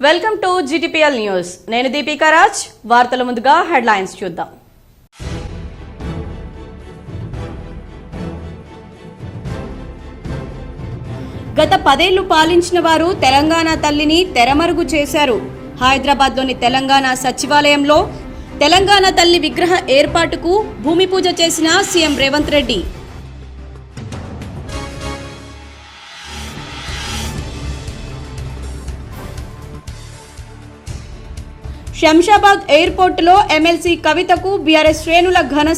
Welcome to GTPL news. నేను దీపికా రాజ్. వార్తల ముందుగా హెడ్లైన్స్ చూద్దాం. గత 10 ఏళ్లు పాలించిన వారు తెలంగాణ తల్లిని తెరమరుగు చేశారు. హైదరాబాద్లోని తెలంగాణ సచివాలయంలో తెలంగాణ తల్లి విగ్రహ ఏర్పాటుకు భూమి పూజ చేసిన సీఎం రేవంత్ రెడ్డి. శంషాబాద్ ఎయిర్పోర్టులో ఎమ్మెల్సీ కవితకు బీఆర్ఎస్ శ్రేణుల ఘన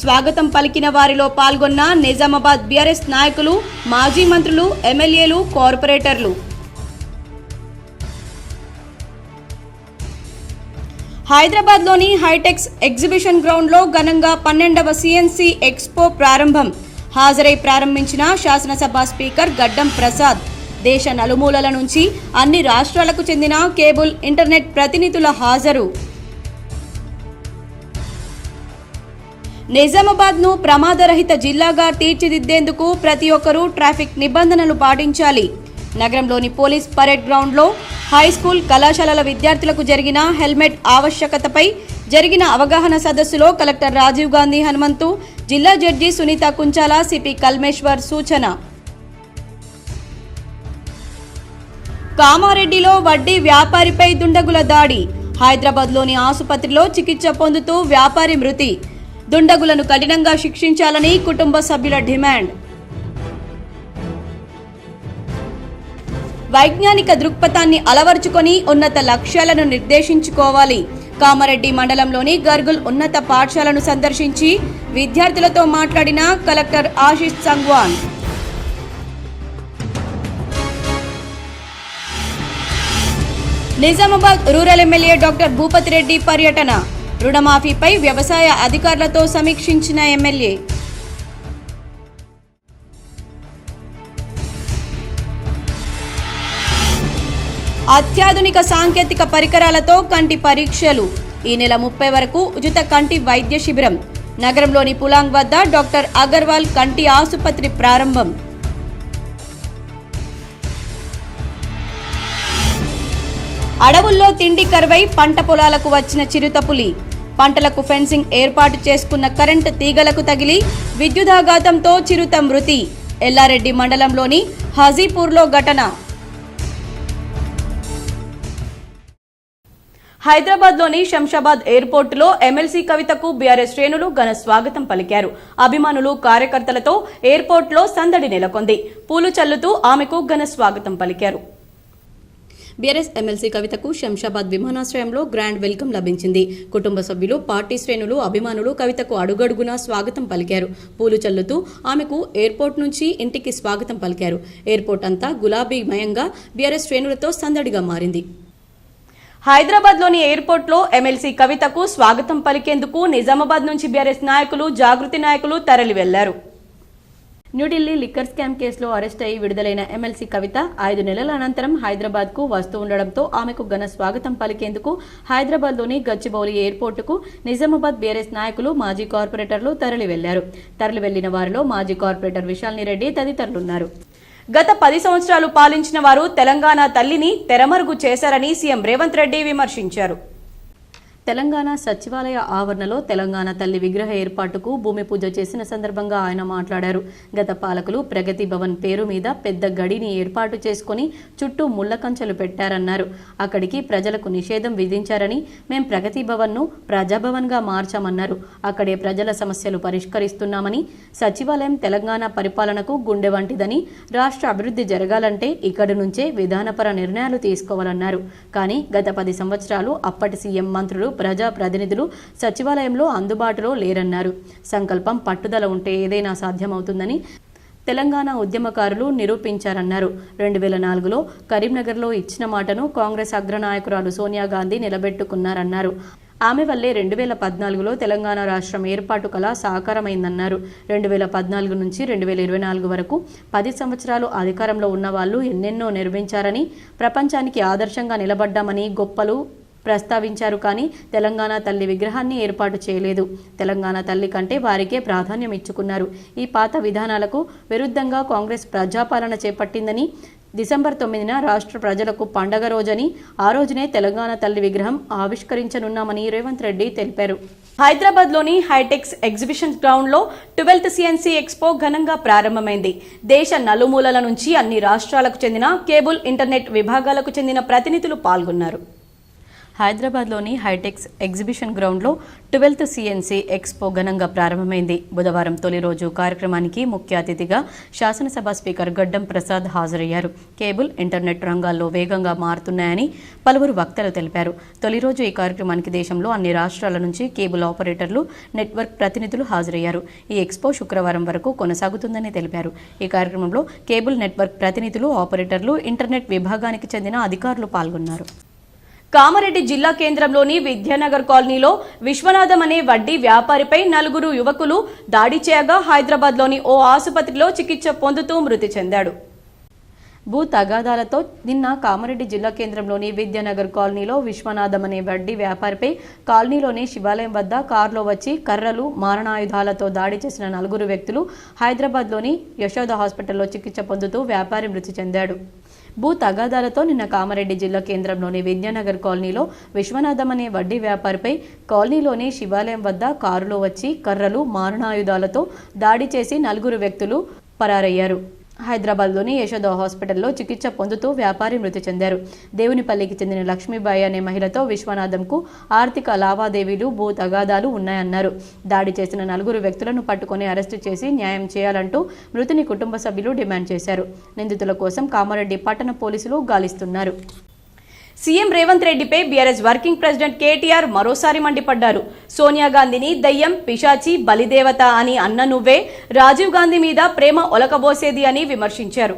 స్వాగతం పలికిన వారిలో పాల్గొన్న నిజామాబాద్ బీఆర్ఎస్ నాయకులు, మాజీ మంత్రులు, ఎమ్మెల్యేలు, కార్పొరేటర్లు. హైదరాబాద్లోని హైటెక్స్ ఎగ్జిబిషన్ గ్రౌండ్లో ఘనంగా 12వ CNC ఎక్స్పో ప్రారంభం. హాజరై ప్రారంభించిన శాసనసభ స్పీకర్ గడ్డం ప్రసాద్. దేశ నలుమూలల నుంచి అన్ని రాష్ట్రాలకు చెందిన కేబుల్, ఇంటర్నెట్ ప్రతినిధుల హాజరు. నిజామాబాద్ను ప్రమాదరహిత జిల్లాగా తీర్చిదిద్దేందుకు ప్రతి ఒక్కరూ ట్రాఫిక్ నిబంధనలు పాటించాలి. నగరంలోని పోలీస్ పరేడ్ గ్రౌండ్లో హైస్కూల్, కళాశాలల విద్యార్థులకు జరిగిన హెల్మెట్ ఆవశ్యకతపై జరిగిన అవగాహన సదస్సులో కలెక్టర్ రాజీవ్ గాంధీ హనుమంతు, జిల్లా జడ్జి సునీత కుంచాల, సిపి కల్మేశ్వర్ సూచన. కామారెడ్డిలో వడ్డీ వ్యాపారిపై దుండగుల దాడి. హైదరాబాద్లోని ఆసుపత్రిలో చికిత్స పొందుతూ వ్యాపారి మృతి. దుండగులను కఠినంగా శిక్షించాలని కుటుంబ సభ్యుల డిమాండ్. వైజ్ఞానిక దృక్పథాన్ని అలవర్చుకొని ఉన్నత లక్ష్యాలను నిర్దేశించుకోవాలి. కామారెడ్డి మండలంలోని గర్గుల్ ఉన్నత పాఠశాలను సందర్శించి విద్యార్థులతో మాట్లాడిన collector Ashish Sangwan. Nizamabad rural MLA doctor Bhupathi Reddy పర్యటన. రుణమాఫీపై వ్యవసాయ అధికారులతో సమీక్షించిన ఎమ్మెల్యే. అత్యాధునిక సాంకేతిక పరికరాలతో కంటి పరీక్షలు. ఈ నెల 30 వరకు ఉచిత కంటి వైద్య శిబిరం. నగరంలోని పులాంగ్ వద్ద డాక్టర్ అగర్వాల్ కంటి ఆసుపత్రి ప్రారంభం. అడవుల్లో తిండి కరువై పంట పొలాలకు వచ్చిన చిరుతపులి. పంటలకు ఫెన్సింగ్ ఏర్పాటు చేసుకున్న కరెంటు తీగలకు తగిలి విద్యుదాఘాతంతో చిరుత మృతి. ఎల్లారెడ్డి మండలంలోని హాజీపూర్లో ఘటన. హైదరాబాద్లోని శంషాబాద్ ఎయిర్పోర్టులో ఎమ్మెల్సీ కవితకు బీఆర్ఎస్ శ్రేణులు ఘన స్వాగతం పలికారు. అభిమానులు, కార్యకర్తలతో ఎయిర్పోర్టులో సందడి నెలకొంది. పూలు చల్లుతూ ఆమెకు ఘన స్వాగతం పలికారు. బీఆర్ఎస్ ఎమ్మెల్సీ కవితకు శంషాబాద్ విమానాశ్రయంలో గ్రాండ్ వెల్కమ్ లభించింది. కుటుంబ సభ్యులు, పార్టీ శ్రేణులు, అభిమానులు కవితకు అడుగడుగునా స్వాగతం పలికారు. పూలు చల్లుతూ ఆమెకు ఎయిర్పోర్ట్ నుంచి ఇంటికి స్వాగతం పలికారు. ఎయిర్పోర్ట్ అంతా గులాబీమయంగా బీఆర్ఎస్ శ్రేణులతో సందడిగా మారింది. హైదరాబాద్లోని ఎయిర్పోర్ట్లో ఎమ్మెల్సీ కవితకు స్వాగతం పలికేందుకు నిజామాబాద్ నుంచి బీఆర్ఎస్ నాయకులు, జాగృతి నాయకులు తరలి వెళ్లారు. న్యూఢిల్లీ లిక్కర్ స్కామ్ కేసులో అరెస్ట్ అయి విడుదలైన ఎమ్మెల్సీ కవిత 5 నెలల అనంతరం హైదరాబాద్కు వస్తూ ఉండడంతో ఆమెకు ఘన స్వాగతం పలికేందుకు హైదరాబాద్లోని గచ్చిబౌలి ఎయిర్పోర్టుకు నిజామాబాద్ బీఆర్ఎస్ నాయకులు, మాజీ కార్పొరేటర్లు తరలి వెళ్లారు. తరలి వెళ్లిన వారిలో మాజీ కార్పొరేటర్ విశాల్ని రెడ్డి తదితరులున్నారు. గత 10 సంవత్సరాలు పాలించిన వారు తెలంగాణ తల్లిని తెరమరుగు చేశారని సీఎం రేవంత్ రెడ్డి విమర్శించారు. తెలంగాణ సచివాలయ ఆవరణలో తెలంగాణ తల్లి విగ్రహ ఏర్పాటుకు భూమి పూజ చేసిన సందర్భంగా ఆయన మాట్లాడారు. గత పాలకులు ప్రగతి భవన్ పేరు మీద పెద్ద గడిని ఏర్పాటు చేసుకుని చుట్టూ ముళ్ల కంచెలు పెట్టారన్నారు. అక్కడికి ప్రజలకు నిషేధం విధించారని, మేం ప్రగతి భవన్ను ప్రజాభవన్గా మార్చామన్నారు. అక్కడే ప్రజల సమస్యలు పరిష్కరిస్తున్నామని, సచివాలయం తెలంగాణ పరిపాలనకు గుండె వంటిదని, రాష్ట్ర అభివృద్ధి జరగాలంటే ఇక్కడి నుంచే విధానపర నిర్ణయాలు తీసుకోవాలన్నారు. కానీ గత 10 సంవత్సరాలు అప్పటి సీఎం, మంత్రులు, ప్రజా ప్రతినిధులు సచివాలయంలో అందుబాటులో లేరన్నారు. సంకల్పం, పట్టుదల ఉంటే ఏదైనా సాధ్యమవుతుందని తెలంగాణ ఉద్యమకారులు నిరూపించారన్నారు. 2004లో కరీంనగర్లో ఇచ్చిన మాటను కాంగ్రెస్ అగ్రనాయకురాలు సోనియా గాంధీ నిలబెట్టుకున్నారన్నారు. ఆమె వల్లే 2014లో తెలంగాణ రాష్ట్రం ఏర్పాటు కల సాకారమైందన్నారు. 2014 నుంచి 2024 వరకు 10 సంవత్సరాలు అధికారంలో ఉన్న వాళ్ళు ఎన్నెన్నో నిర్మించారని, ప్రపంచానికి ఆదర్శంగా నిలబడ్డామని గొప్పలు ప్రస్తావించారు. కానీ తెలంగాణ తల్లి విగ్రహాన్ని ఏర్పాటు చేయలేదు. తెలంగాణ తల్లి కంటే వారికే ప్రాధాన్యం ఇచ్చుకున్నారు. ఈ పాత విధానాలకు విరుద్ధంగా కాంగ్రెస్ ప్రజాపాలన చేపట్టిందని, డిసెంబర్ 9న రాష్ట్ర ప్రజలకు పండగ రోజని, ఆ రోజునే తెలంగాణ తల్లి విగ్రహం ఆవిష్కరించనున్నామని రేవంత్ రెడ్డి తెలిపారు. హైదరాబాద్లోని హైటెక్స్ ఎగ్జిబిషన్ గ్రౌండ్లో 12th CNC ఎక్స్పో ఘనంగా ప్రారంభమైంది. దేశ నలుమూలల నుంచి అన్ని రాష్ట్రాలకు చెందిన కేబుల్, ఇంటర్నెట్ విభాగాలకు చెందిన ప్రతినిధులు పాల్గొన్నారు. హైదరాబాద్లోని హైటెక్స్ ఎగ్జిబిషన్ గ్రౌండ్లో 12th CNC ఎక్స్పో ఘనంగా ప్రారంభమైంది. బుధవారం తొలి రోజు కార్యక్రమానికి ముఖ్య అతిథిగా శాసనసభ స్పీకర్ గడ్డం ప్రసాద్ హాజరయ్యారు. కేబుల్, ఇంటర్నెట్ రంగాల్లో వేగంగా మారుతున్నాయని పలువురు వక్తలు తెలిపారు. తొలి రోజు ఈ కార్యక్రమానికి దేశంలో అన్ని రాష్ట్రాల నుంచి కేబుల్ ఆపరేటర్లు, నెట్వర్క్ ప్రతినిధులు హాజరయ్యారు. ఈ ఎక్స్పో శుక్రవారం వరకు కొనసాగుతుందని తెలిపారు. ఈ కార్యక్రమంలో కేబుల్, నెట్వర్క్ ప్రతినిధులు, ఆపరేటర్లు, ఇంటర్నెట్ విభాగానికి చెందిన అధికారులు పాల్గొన్నారు. కామారెడ్డి జిల్లా కేంద్రంలోని విద్యానగర్ కాలనీలో విశ్వనాథం అనే వడ్డీ వ్యాపారిపై 4 యువకులు దాడి చేయగా హైదరాబాద్లోని ఓ ఆసుపత్రిలో చికిత్స పొందుతూ మృతి చెందాడు. భూ తగాదాలతో నిన్న కామారెడ్డి జిల్లా కేంద్రంలోని విద్యానగర్ కాలనీలో విశ్వనాథం అనే వడ్డీ వ్యాపారిపై కాలనీలోని శివాలయం వద్ద కారులో వచ్చి కర్రలు, మారణాయుధాలతో దాడి చేసిన 4 వ్యక్తులు హైదరాబాద్లోని యశోద హాస్పిటల్లో చికిత్స పొందుతూ వ్యాపారి మృతి చెందాడు. భూ తగాదాలతో నిన్న కామారెడ్డి జిల్లా కేంద్రంలోని విద్యానగర్ కాలనీలో విశ్వనాథం అనే వడ్డీ వ్యాపారిపై కాలనీలోని శివాలయం వద్ద కారులో వచ్చి కర్రలు, మారణాయుధాలతో దాడి చేసి 4 వ్యక్తులు పరారయ్యారు. హైదరాబాద్లోని యశోద హాస్పిటల్లో చికిత్స పొందుతూ వ్యాపారి మృతి చెందారు. దేవునిపల్లికి చెందిన లక్ష్మీబాయి అనే మహిళతో విశ్వనాథంకు ఆర్థిక లావాదేవీలు, భూ తగాదాలు ఉన్నాయన్నారు. దాడి చేసిన 4 వ్యక్తులను పట్టుకుని అరెస్టు చేసి న్యాయం చేయాలంటూ మృతుని కుటుంబ సభ్యులు డిమాండ్ చేశారు. నిందితుల కోసం కామారెడ్డి పట్టణ పోలీసులు గాలిస్తున్నారు. సీఎం రేవంత్ రెడ్డిపై బీఆర్ఎస్ వర్కింగ్ ప్రెసిడెంట్ కేటీఆర్ మరోసారి మండిపడ్డారు. సోనియా గాంధీని దయ్యం, పిశాచి, బలిదేవత అని అన్న నువ్వే రాజీవ్ గాంధీ మీద ప్రేమ ఒలకబోసేది అని విమర్శించారు.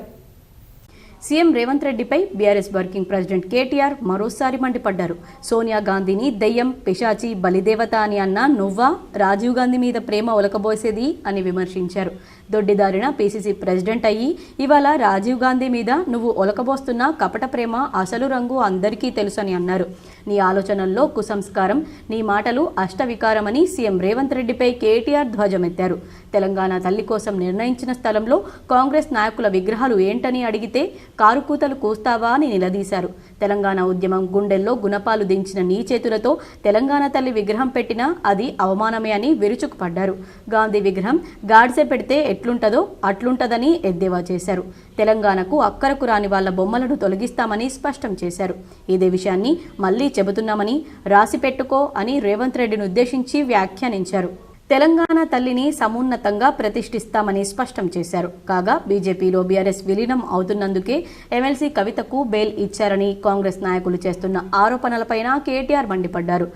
సీఎం రేవంత్ రెడ్డిపై బీఆర్ఎస్ వర్కింగ్ ప్రెసిడెంట్ కేటీఆర్ మరోసారి మండిపడ్డారు. సోనియా గాంధీని దయ్యం, పిశాచి, బలిదేవత అని అన్న నువ్వా రాజీవ్ గాంధీ మీద ప్రేమ ఒలకబోసేది అని విమర్శించారు. దొడ్డిదారిన పీసీసీ ప్రెసిడెంట్ అయ్యి ఇవాళ రాజీవ్ గాంధీ మీద నువ్వు ఒలకబోస్తున్న కపట ప్రేమ అసలు రంగు అందరికీ తెలుసని అన్నారు. నీ ఆలోచనల్లో కుసంస్కారం, నీ మాటలు అష్టవికారమని సీఎం రేవంత్ రెడ్డిపై కేటీఆర్ ధ్వజమెత్తారు. తెలంగాణ తల్లి కోసం నిర్ణయించిన స్థలంలో కాంగ్రెస్ నాయకుల విగ్రహాలు ఏంటని అడిగితే కారుకూతలు కూస్తావా అని నిలదీశారు. తెలంగాణ ఉద్యమం గుండెల్లో గుణపాలు దించిన నీ చేతులతో తెలంగాణ తల్లి విగ్రహం పెట్టినా అది అవమానమే అని విరుచుకుపడ్డారు. గాంధీ విగ్రహం గాడ్సే పెడితే ఎట్లుంటదో అట్లుంటదని ఎద్దేవా చేశారు. తెలంగాణకు అక్కరకు రాని వాళ్ల బొమ్మలను తొలగిస్తామని స్పష్టం చేశారు. ఇదే విషయాన్ని మళ్లీ చెబుతున్నామని రాసి పెట్టుకో అని రేవంత్ రెడ్డిని ఉద్దేశించి వ్యాఖ్యానించారు. తెలంగాణ తల్లిని సమున్నతంగా ప్రతిష్ఠిస్తామని స్పష్టం చేశారు. కాగా బీజేపీలో బీఆర్ఎస్ విలీనం అవుతున్నందుకే ఎమ్మెల్సీ కవితకు బెయిల్ ఇచ్చారని కాంగ్రెస్ నాయకులు చేస్తున్న ఆరోపణలపైన కేటీఆర్ మండిపడ్డారు.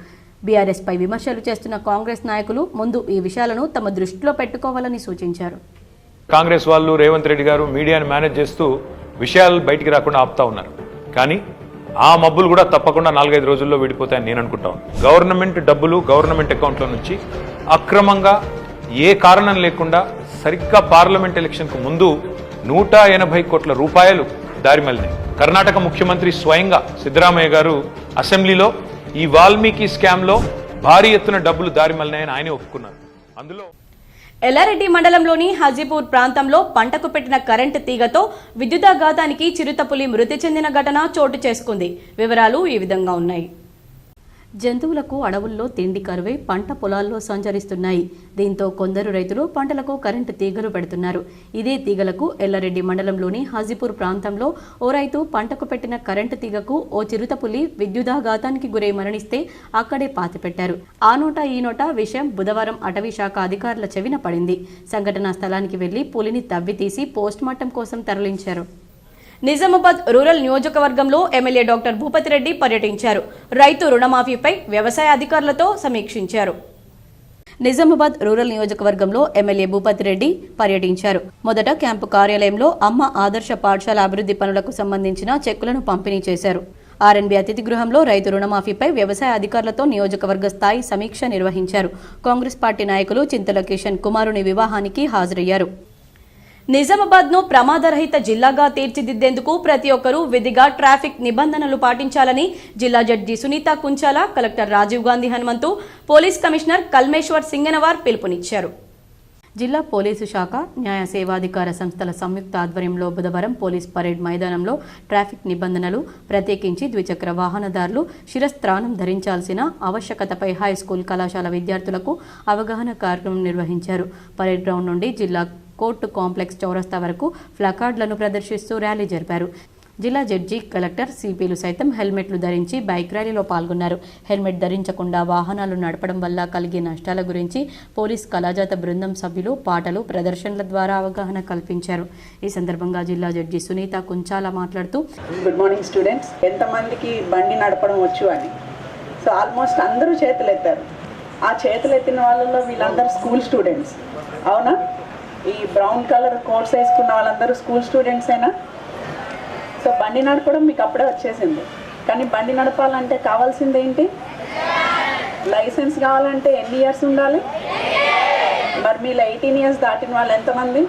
బీఆర్ఎస్ పై విమర్శలు చేస్తున్న కాంగ్రెస్ నాయకులు ముందు ఈ విషయాలను తమ దృష్టిలో పెట్టుకోవాలని సూచించారు. కాంగ్రెస్ వాళ్ళు రేవంత్ రెడ్డి గారు మీడియాను మేనేజ్ చేస్తూ విషయాలు బయటికి రాకుండా ఆపుతా ఉన్నారు. కానీ ఆ మబ్బులు కూడా తప్పకుండా 4-5 రోజుల్లో విడిపోతాయని నేను అనుకుంటాను. గవర్నమెంట్ డబ్బులు గవర్నమెంట్ అకౌంట్ల నుంచి అక్రమంగా ఏ కారణం లేకుండా సరిగ్గా పార్లమెంట్ ఎలక్షన్కు ముందు 180 కోట్ల రూపాయలు దారిమల్లినాయి. కర్ణాటక ముఖ్యమంత్రి స్వయంగా సిద్ధరామయ్య గారు అసెంబ్లీలో ఈ వాల్మీకి స్కామ్లో భారీ ఎత్తున డబ్బులు దారిమల్లినాయని ఆయనే ఒప్పుకున్నారు. అందులో ఎల్లారెడ్డి మండలంలోని హాజీపూర్ ప్రాంతంలో పంటకు పెట్టిన కరెంటు తీగతో విద్యుదాఘాతానికి చిరుతపులి మృతి చెందిన ఘటన చోటు చేసుకుంది. వివరాలు ఈ విధంగా ఉన్నాయి. జంతువులకు అడవుల్లో తిండి కరువై పంట పొలాల్లో సంచరిస్తున్నాయి. దీంతో కొందరు రైతులు పంటలకు కరెంటు తీగలు పెడుతున్నారు. ఇదే తీగలకు ఎల్లారెడ్డి మండలంలోని హాజీపూర్ ప్రాంతంలో ఓ రైతు పంటకు పెట్టిన కరెంటు తీగకు ఓ చిరుతపులి విద్యుదాఘాతానికి గురై మరణిస్తే అక్కడే పాతిపెట్టారు. ఆ నోట ఈ నోట విషయం బుధవారం అటవీ శాఖ అధికారుల చెవిన పడింది. సంఘటనా స్థలానికి వెళ్లి పులిని తవ్వితీసి పోస్టుమార్టం కోసం తరలించారు. నిజామాబాద్ రూరల్ నియోజకవర్గంలో ఎమ్మెల్యే డాక్టర్ భూపతి రెడ్డి పర్యటించారు. రైతు రుణమాఫీపై వ్యవసాయ అధికారులతో సమీక్షించారు. నిజామాబాద్ రూరల్ నియోజకవర్గంలో ఎమ్మెల్యే భూపతి రెడ్డి పర్యటించారు. మొదట క్యాంపు కార్యాలయంలో అమ్మ ఆదర్శ పాఠశాల అభివృద్ధి పనులకు సంబంధించిన చెక్కులను పంపిణీ చేశారు. ఆర్ఎన్బి అతిథి గృహంలో రైతు రుణమాఫీపై వ్యవసాయ అధికారులతో నియోజకవర్గ స్థాయి సమీక్ష నిర్వహించారు. కాంగ్రెస్ పార్టీ నాయకులు చింతల కిషన్ కుమారుని వివాహానికి హాజరయ్యారు. నిజామాబాద్ను ప్రమాదరహిత జిల్లాగా తీర్చిదిద్దేందుకు ప్రతి ఒక్కరూ విధిగా ట్రాఫిక్ నిబంధనలు పాటించాలని జిల్లా judge Sunitha Kunchala, collector Rajiv Gandhi Hanumanthu, police commissioner Kalmeshwar Singanavar పిలుపునిచ్చారు. జిల్లా పోలీసు శాఖ న్యాయ సేవాధికార సంస్థల సంయుక్త ఆధ్వర్యంలో బుధవారం పోలీస్ పరేడ్ మైదానంలో ట్రాఫిక్ నిబంధనలు, ప్రత్యేకించి ద్విచక్ర వాహనదారులు శిరస్త్రాణం ధరించాల్సిన ఆవశ్యకతపై హైస్కూల్ కళాశాల విద్యార్థులకు అవగాహన కార్యక్రమం నిర్వహించారు. పరేడ్ గ్రౌండ్ నుండి జిల్లా కోర్టు కాంప్లెక్స్ చౌరస్తా వరకు ప్లకార్డులను ప్రదర్శిస్తూ ర్యాలీ జరిపారు. జిల్లా జడ్జి, కలెక్టర్, సిపిలు సైతం హెల్మెట్లు ధరించి బైక్ ర్యాలీలో పాల్గొన్నారు. హెల్మెట్ ధరించకుండా వాహనాలు నడపడం వల్ల కలిగే నష్టాల గురించి పోలీస్ కళాజాత బృందం సభ్యులు పాటలు, ప్రదర్శనల ద్వారా అవగాహన కల్పించారు. ఈ సందర్భంగా జిల్లా జడ్జి సునీత కుంచాల మాట్లాడుతూ, గుడ్ మార్నింగ్ స్టూడెంట్స్. ఎంతమందికి బండి నడపడం వచ్చు అని. సో ఆల్మోస్ట్ అందరూ చేతులు ఎత్తారు. ఆ చేతులు ఎత్తిన వాళ్ళలో వీళ్ళందరూ స్కూల్ స్టూడెంట్స్, అవునా? ఈ బ్రౌన్ కలర్ కోట్స్ వేసుకున్న వాళ్ళందరూ స్కూల్ స్టూడెంట్సేనా? సో బండి నడపడం మీకు అప్పుడే వచ్చేసింది. కానీ బండి నడపాలంటే కావాల్సింది ఏంటి? లైసెన్స్ కావాలంటే ఎన్ని ఇయర్స్ ఉండాలి? మరి మీలో 18 ఇయర్స్ దాటిన వాళ్ళు ఎంతమంది?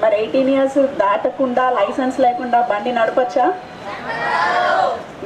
మరి 18 ఇయర్స్ దాటకుండా లైసెన్స్ లేకుండా బండి నడపచ్చా?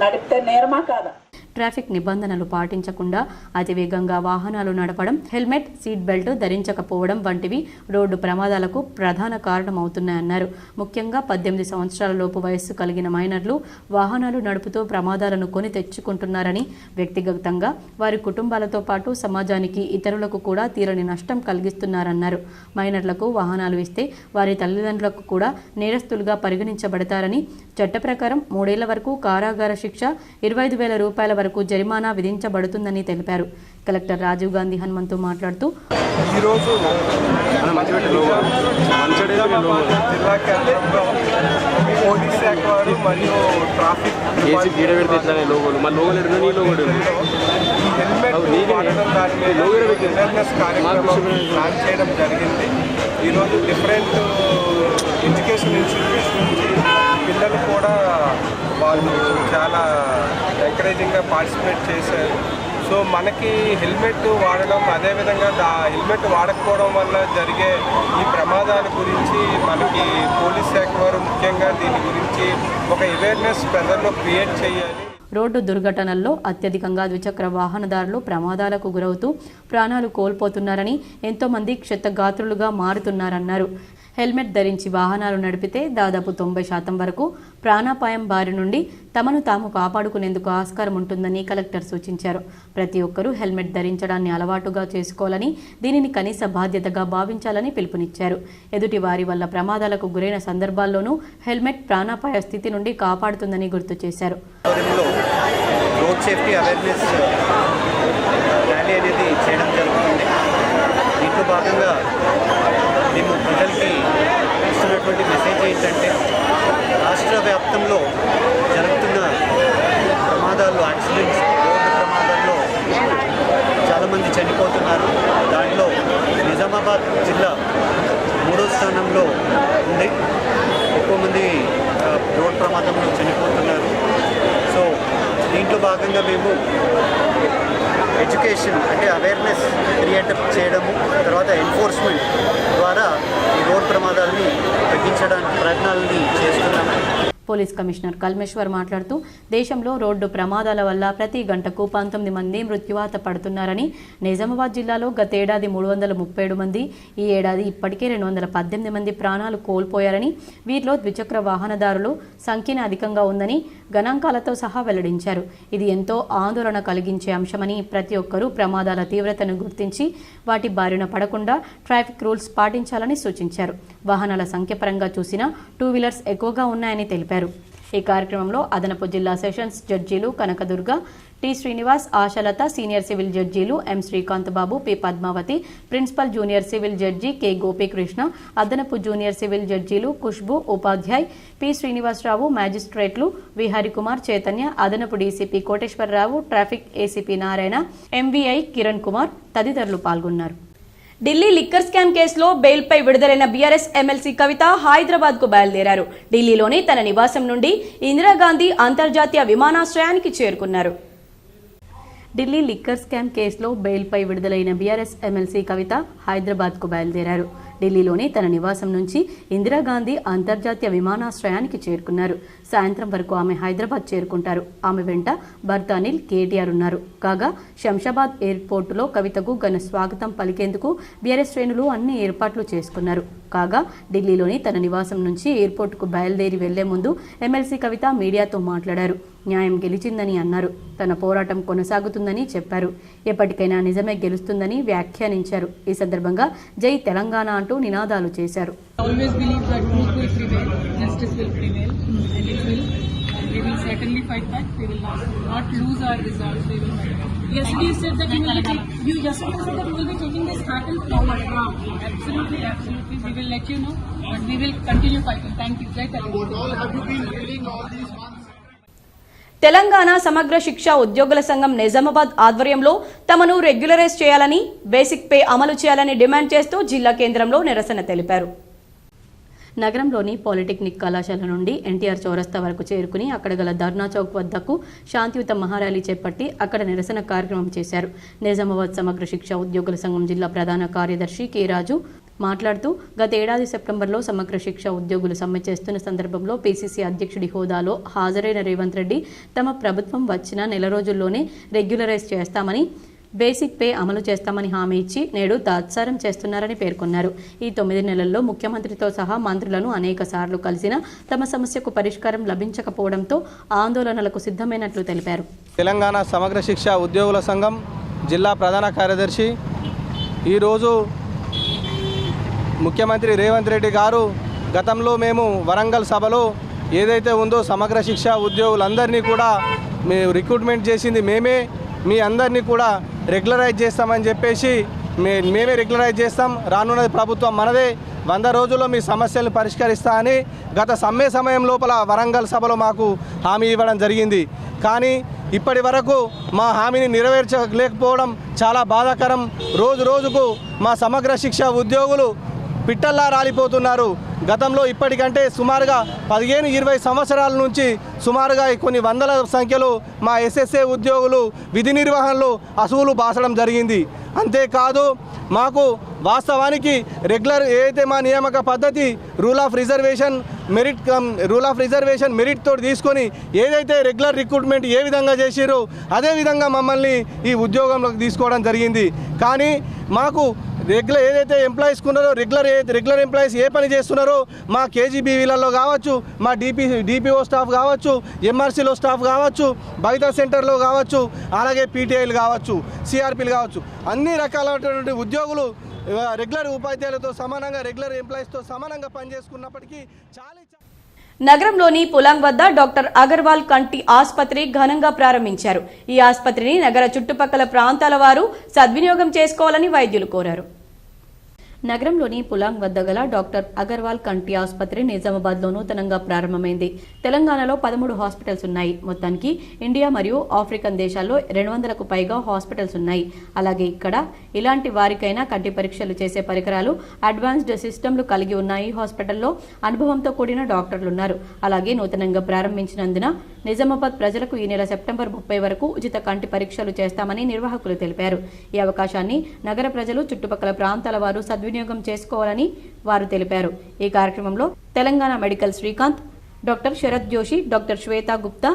నడిపితే నేరమా కాదా? ట్రాఫిక్ నిబంధనలు పాటించకుండా అతివేగంగా వాహనాలు నడపడం, హెల్మెట్, సీట్ బెల్ట్ ధరించకపోవడం వంటివి రోడ్డు ప్రమాదాలకు ప్రధాన కారణమవుతున్నాయన్నారు. ముఖ్యంగా 18 సంవత్సరాల లోపు వయస్సు కలిగిన మైనర్లు వాహనాలు నడుపుతూ ప్రమాదాలను కొని తెచ్చుకుంటున్నారని, వ్యక్తిగతంగా వారి కుటుంబాలతో పాటు సమాజానికి, ఇతరులకు కూడా తీరని నష్టం కలిగిస్తున్నారన్నారు. మైనర్లకు వాహనాలు ఇస్తే వారి తల్లిదండ్రులకు కూడా నేరస్తులుగా పరిగణించబడతారని, చట్ట ప్రకారం 3 ఏళ్ల వరకు కారాగార శిక్ష, 25,000 రూపాయల వరకు జరిమానా విధించబడుతుందని తెలిపారు. కలెక్టర్ రాజీవ్ గాంధీ హనుమంతు మాట్లాడుతూ, ఈరోజు జిల్లా కేంద్రంలో పోలీస్ శాఖ వారు మరియు ట్రాఫిక్ హెల్మెట్ వాడడం దాని మీద అవేర్నెస్ కార్యక్రమం ప్లాన్ చేయడం జరిగింది. ఈరోజు డిఫరెంట్ ఎడ్యుకేషన్ ఇన్స్టిట్యూట్స్ నుంచి పిల్లలు కూడా వాళ్ళు చాలా ఎంకరేజింగ్గా పార్టిసిపేట్ చేశారు. సో మనకి హెల్మెట్ వాడడం, అదేవిధంగా హెల్మెట్ వాడకపోవడం వల్ల జరిగే ఈ ప్రమాదాల గురించి మనకి పోలీస్ శాఖ వారు ముఖ్యంగా దీని గురించి ఒక అవేర్నెస్ ప్రజల్లో క్రియేట్ చేయాలి. రోడ్డు దుర్ఘటనల్లో అత్యధికంగా ద్విచక్ర వాహనదారులు ప్రమాదాలకు గురవుతూ ప్రాణాలు కోల్పోతున్నారని, ఎంతోమంది క్షతగాత్రులుగా మారుతున్నారన్నారు. హెల్మెట్ ధరించి వాహనాలు నడిపితే దాదాపు 90% వరకు ప్రాణాపాయం బారి నుండి తమను తాము కాపాడుకునేందుకు ఆస్కారం ఉంటుందని కలెక్టర్ సూచించారు. ప్రతి ఒక్కరూ హెల్మెట్ ధరించడాన్ని అలవాటుగా చేసుకోవాలని, దీనిని కనీస బాధ్యతగా భావించాలని పిలుపునిచ్చారు. ఎదుటి వారి వల్ల ప్రమాదాలకు గురైన సందర్భాల్లోనూ హెల్మెట్ ప్రాణాపాయ స్థితి నుండి కాపాడుతుందని గుర్తు చేశారు. రోడ్ సేఫ్టీ అవేర్నెస్ ర్యాలీ అనేది చేయడం జరుగుతుంది. దీంట్లో భాగంగా మేము ప్రజలకి ఇస్తున్నటువంటి మెసేజ్ ఏంటంటే, రాష్ట్ర వ్యాప్తంలో జరుగుతున్న ప్రమాదాలు, యాక్సిడెంట్స్, రోడ్డు ప్రమాదాల్లో చాలామంది చనిపోతున్నారు. దాంట్లో నిజామాబాద్ జిల్లా 3వ స్థానంలో ఉంది. ఎక్కువ మంది రోడ్ ప్రమాదంలో చనిపోతున్నారు. సో దీంట్లో భాగంగా మేము ఎడ్యుకేషన్ అంటే అవేర్నెస్ క్రియేట్ చేయడము, తర్వాత ఎన్ఫోర్స్మెంట్ ద్వారా ఈ రోడ్ ప్రమాదాలని తగ్గించడానికి ప్రయత్నాలని చేస్తున్నాము. పోలీస్ కమిషనర్ కల్మేశ్వర్ మాట్లాడుతూ, దేశంలో రోడ్డు ప్రమాదాల వల్ల ప్రతి గంటకు 19 మంది మృత్యువాత పడుతున్నారని, నిజామాబాద్ జిల్లాలో గతేడాది 337 మంది, ఈ ఏడాది ఇప్పటికే 218 మంది ప్రాణాలు కోల్పోయారని, వీరిలో ద్విచక్ర వాహనదారులు సంఖ్యనే అధికంగా ఉందని గణాంకాలతో సహా వెల్లడించారు. ఇది ఎంతో ఆందోళన కలిగించే అంశమని, ప్రతి ఒక్కరూ ప్రమాదాల తీవ్రతను గుర్తించి వాటి బారిన పడకుండా ట్రాఫిక్ రూల్స్ పాటించాలని సూచించారు. వాహనాల సంఖ్య పరంగా చూసినా 2 వీలర్స్ ఎక్కువగా ఉన్నాయని తెలిపారు. ఈ కార్యక్రమంలో అదనపు జిల్లా సెషన్స్ జడ్జీలు Kanakadurga, T Srinivas, Ashalatha, senior civil జడ్జీలు M Srikanth Babu, P Padmavathi, principal junior civil judge K Gopikrishna, అదనపు జూనియర్ సివిల్ జడ్జీలు ఖుష్బు, ఉపాధ్యాయ్, పి శ్రీనివాసరావు, మ్యాజిస్ట్రేట్లు వి హరికుమార్, చైతన్య, అదనపు DCP Koteswararao, traffic ACP Narayana, MVI Kiran Kumar తదితరులు పాల్గొన్నారు. ఢిల్లీ లిక్కర్ స్కామ్ కేసులో బెయిల్పై విడుదలైన బీఆర్ఎస్ ఎమ్మెల్సీ కవిత హైదరాబాద్ కు బయలుదేరారు. ఢిల్లీలోని తన నివాసం నుండి ఇందిరాగాంధీ అంతర్జాతీయ విమానాశ్రయానికి చేరుకున్నారు. ఢిల్లీ లిక్కర్ స్కామ్ కేసులో బెయిల్పై విడుదలైన బీఆర్ఎస్ ఎమ్మెల్సీ కవిత హైదరాబాద్కు బయలుదేరారు. ఢిల్లీలోని తన నివాసం నుంచి ఇందిరాగాంధీ అంతర్జాతీయ విమానాశ్రయానికి చేరుకున్నారు. సాయంత్రం వరకు ఆమె హైదరాబాద్ చేరుకుంటారు. ఆమె వెంట భర్త అనిల్, కేటీఆర్ ఉన్నారు. కాగా శంషాబాద్ ఎయిర్పోర్టులో కవితకు ఘన స్వాగతం పలికేందుకు బీఆర్ఎస్ శ్రేణులు అన్ని ఏర్పాట్లు చేసుకున్నారు. కాగా ఢిల్లీలోని తన నివాసం నుంచి ఎయిర్పోర్టుకు బయలుదేరి వెళ్లే ముందు ఎమ్మెల్సీ కవిత మీడియాతో మాట్లాడారు. న్యాయం గెలిచిందని అన్నారు. తన పోరాటం కొనసాగుతుందని చెప్పారు. ఎప్పటికైనా నిజమే గెలుస్తుందని వ్యాఖ్యానించారు. ఈ సందర్భంగా జై తెలంగాణ అంటూ నినాదాలు చేశారు. always believe that truth will prevail, justice will prevail, and it will. And we will certainly fight back. We will not lose our resolve. We will fight back. Yesterday you said that you will be taking this battle forward. Absolutely, absolutely. We will let you know, but we will continue fighting. Thank you. Jai Telangana. What all have you been reading all these months? Telangana సమగ్ర శిక్ష ఉద్యోగుల సంఘం నిజామాబాద్ ఆధ్వర్యంలో తమను regularise చేయాలని, basic pay అమలు చేయాలని demand చేస్తూ జిల్లా కేంద్రంలో నిరసన తెలిపారు. నగరంలోని పాలిటెక్నిక్ కళాశాల నుండి ఎన్టీఆర్ చౌరస్తా వరకు చేరుకుని అక్కడ గల ధర్నా చౌక్ వద్దకు శాంతియుత మహార్యాలీ చేపట్టి అక్కడ నిరసన కార్యక్రమం చేశారు. నిజామాబాద్ సమగ్ర శిక్ష ఉద్యోగుల సంఘం జిల్లా ప్రధాన కార్యదర్శి కె రాజు మాట్లాడుతూ గత ఏడాది సెప్టెంబర్లో సమగ్ర శిక్ష ఉద్యోగులు సమ్మె చేస్తున్న సందర్భంలో పీసీసీ అధ్యక్షుడి హోదాలో హాజరైన రేవంత్ రెడ్డి తమ ప్రభుత్వం వచ్చిన నెల రోజుల్లోనే రెగ్యులరైజ్ చేస్తామని, బేసిక్ పే అమలు చేస్తామని హామీ ఇచ్చి నేడు తాత్సారం చేస్తున్నారని పేర్కొన్నారు. ఈ 9 నెలల్లో ముఖ్యమంత్రితో సహా మంత్రులను అనేక సార్లు కలిసినా తమ సమస్యకు పరిష్కారం లభించకపోవడంతో ఆందోళనలకు సిద్ధమైనట్లు తెలిపారు. తెలంగాణ సమగ్ర శిక్ష ఉద్యోగుల సంఘం జిల్లా ప్రధాన కార్యదర్శి ఈరోజు ముఖ్యమంత్రి రేవంత్ రెడ్డి గారు గతంలో మేము వరంగల్ సభలో ఏదైతే ఉందో సమగ్ర శిక్ష ఉద్యోగులందరినీ కూడా రిక్రూట్మెంట్ చేసింది మేమే, మీ అందరినీ కూడా రెగ్యులరైజ్ చేస్తామని చెప్పేసి మేమే రెగ్యులరైజ్ చేస్తాం, రానున్నది ప్రభుత్వం మనదే, 100 రోజుల్లో మీ సమస్యలను పరిష్కరిస్తా అని గత సమ్మె సమయం లోపల వరంగల్ సభలో మాకు హామీ ఇవ్వడం జరిగింది. కానీ ఇప్పటి వరకు మా హామీని నెరవేర్చలేకపోవడం చాలా బాధాకరం. రోజు రోజుకు మా సమగ్ర శిక్ష ఉద్యోగులు పిట్టల్లా రాలిపోతున్నారు. గతంలో ఇప్పటికంటే సుమారుగా 15-20 సంవత్సరాల నుంచి సుమారుగా కొన్ని వందల సంఖ్యలో మా ఎస్ఎస్ఏ ఉద్యోగులు విధి నిర్వహణలో అసూలు బాసడం జరిగింది. అంతేకాదు మాకు వాస్తవానికి రెగ్యులర్ ఏదైతే మా నియామక పద్ధతి రూల్ ఆఫ్ రిజర్వేషన్ మెరిట్ తోటి తీసుకొని ఏదైతే రెగ్యులర్ రిక్రూట్మెంట్ ఏ విధంగా చేసిరో అదే విధంగా మమ్మల్ని ఈ ఉద్యోగంలోకి తీసుకోవడం జరిగింది. కానీ మాకు రెగ్యులర్ ఏదైతే ఎంప్లాయీస్ ఉన్నారో రెగ్యులర్ ఎంప్లాయీస్ ఏ పని చేస్తున్నారో మా కేజీబీవీలలో కావచ్చు, మా డిపిఓ స్టాఫ్ కావచ్చు, ఎంఆర్సీలో స్టాఫ్ కావచ్చు, బైతా సెంటర్లో కావచ్చు, అలాగే పీటీఐలు కావచ్చు, సిఆర్పీలు కావచ్చు, అన్ని రకాలైనటువంటి ఉద్యోగులు రెగ్యులర్ ఉపాధ్యాయులతో సమానంగా రెగ్యులర్ ఎంప్లాయీస్తో సమానంగా పనిచేసుకున్నప్పటికీ చాలా నగరంలోని పులాంగ్ వద్ద డాక్టర్ అగర్వాల్ కంటి ఆసుపత్రి ఘనంగా ప్రారంభించారు. ఈ ఆసుపత్రిని నగర చుట్టుపక్కల ప్రాంతాల వారు సద్వినియోగం చేసుకోవాలని వైద్యులు కోరారు. నగరంలోని పులాంగ్ వద్ద గల డాక్టర్ అగర్వాల్ కంటి ఆసుపత్రి నిజామాబాద్లో నూతనంగా ప్రారంభమైంది. తెలంగాణలో 13 హాస్పిటల్స్ ఉన్నాయి. మొత్తానికి ఇండియా మరియు ఆఫ్రికన్ దేశాల్లో 200కు పైగా హాస్పిటల్స్ ఉన్నాయి. అలాగే ఇక్కడ ఇలాంటి వారికైనా కంటి పరీక్షలు చేసే పరికరాలు, అడ్వాన్స్డ్ సిస్టమ్లు కలిగి ఉన్న ఈ హాస్పిటల్లో అనుభవంతో కూడిన డాక్టర్లు ఉన్నారు. అలాగే నూతనంగా ప్రారంభించినందున నిజామాబాద్ ప్రజలకు ఈ నెల సెప్టెంబర్ 30 వరకు ఉచిత కంటి పరీక్షలు చేస్తామని నిర్వాహకులు తెలిపారు. ఈ అవకాశాన్ని నగర ప్రజలు, చుట్టుపక్కల ప్రాంతాల వారు సద్వినియోగం చేసుకోవాలని వారు తెలిపారు. ఈ కార్యక్రమంలో Telangana medical Srikanth, doctor Sharath Joshi, doctor Shweta Gupta,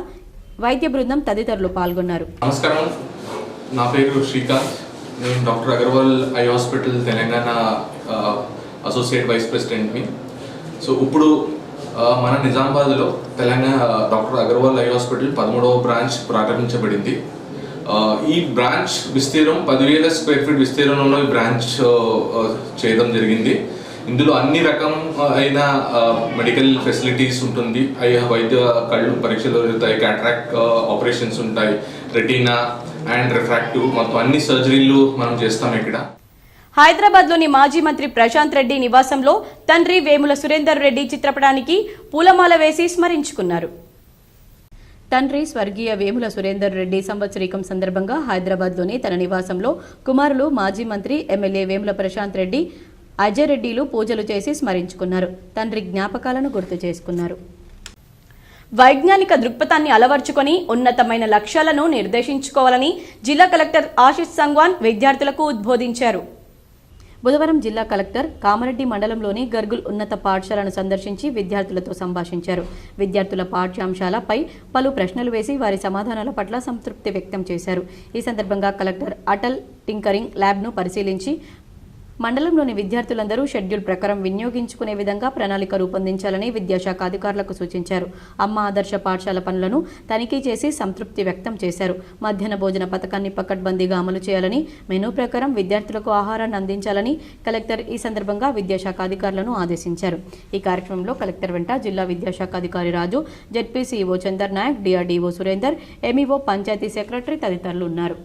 వైద్య బృందం తదితరులు పాల్గొన్నారు. నమస్కారం, నా పేరు శ్రీకాంత్. నేను doctor Agarwal eye hospital Telangana associate vice ప్రెసిడెంట్ని. సో ఇప్పుడు మన నిజామాబాద్లో Telangana doctor Agarwal eye hospital 13వ బ్రాంచ్ ప్రారంభించబడింది. ఈ బ్రాంచ్ విస్తీర్ణం 10,000 స్క్వేర్ ఫీట్ విస్తీర్ణంలో ఈ బ్రాంచ్ చేయడం జరిగింది. ఇందులో అన్ని రకం అయిన మెడికల్ ఫెసిలిటీస్ ఉంటుంది. వైద్య కళ్ళు పరీక్షలు జరుగుతాయి, క్యాటరాక్ట్ ఆపరేషన్స్ ఉంటాయి, రెటీనా అండ్ రిఫ్రాక్టివ్, మొత్తం అన్ని సర్జరీలు మనం చేస్తాం ఇక్కడ. హైదరాబాద్లోని మాజీ మంత్రి ప్రశాంత్ రెడ్డి నివాసంలో తండ్రి వేముల సురేందర్ రెడ్డి చిత్రపటానికి పూలమాల వేసి స్మరించుకున్నారు. తండ్రి స్వర్గీయ వేముల సురేందర్ రెడ్డి సంవత్సరీకం సందర్భంగా హైదరాబాద్లోని తన నివాసంలో కుమారులు మాజీ మంత్రి ఎమ్మెల్యే వేముల ప్రశాంత్ రెడ్డి, అజయ్ రెడ్డిలు పూజలు చేసి స్మరించుకున్నారు. తండ్రి జ్ఞాపకాలను గుర్తు చేసుకున్నారు. వైజ్ఞానిక దృక్పథాన్ని అలవర్చుకొని ఉన్నతమైన లక్ష్యాలను నిర్దేశించుకోవాలని జిల్లా కలెక్టర్ ఆశిష్ సంగ్వాన్ విద్యార్థులకు ఉద్బోధించారు. బుధవారం జిల్లా కలెక్టర్ కామారెడ్డి మండలంలోని గర్గుల్ ఉన్నత పాఠశాలను సందర్శించి విద్యార్థులతో సంభాషించారు. విద్యార్థుల పాఠ్యాంశాలపై పలు ప్రశ్నలు వేసి వారి సమాధానాల పట్ల సంతృప్తి వ్యక్తం చేశారు. ఈ సందర్భంగా కలెక్టర్ అటల్ టింకరింగ్ ల్యాబ్ను పరిశీలించి మండలంలోని విద్యార్థులందరూ షెడ్యూల్ ప్రకారం వినియోగించుకునే విధంగా ప్రణాళిక రూపొందించాలని విద్యాశాఖ అధికారులకు సూచించారు. అమ్మ ఆదర్శ పాఠశాల పనులను తనిఖీ చేసి సంతృప్తి వ్యక్తం చేశారు. మధ్యాహ్న భోజన పథకాన్ని పకడ్బందీగా అమలు చేయాలని, మెనూ ప్రకారం విద్యార్థులకు ఆహారాన్ని అందించాలని కలెక్టర్ ఈ సందర్భంగా విద్యాశాఖ అధికారులను ఆదేశించారు. ఈ కార్యక్రమంలో కలెక్టర్ వెంట జిల్లా విద్యాశాఖ అధికారి Raju, ZP CEO Chander Naik, DRDO Surender, MEO, panchayat secretary తదితరులు ఉన్నారు.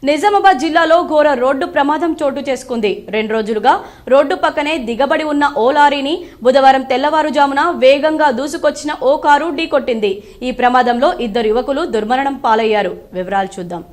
నిజామాబాద్ జిల్లాలో ఘోర రోడ్డు ప్రమాదం చోటు చేసుకుంది. 2 రోజులుగా రోడ్డు పక్కనే దిగబడి ఉన్న ఓ లారీని బుధవారం తెల్లవారుజామున వేగంగా దూసుకొచ్చిన ఓ కారు ఢీకొట్టింది. ఈ ప్రమాదంలో 2 యువకులు దుర్మరణం పాలయ్యారు. వివరాలు చూద్దాం.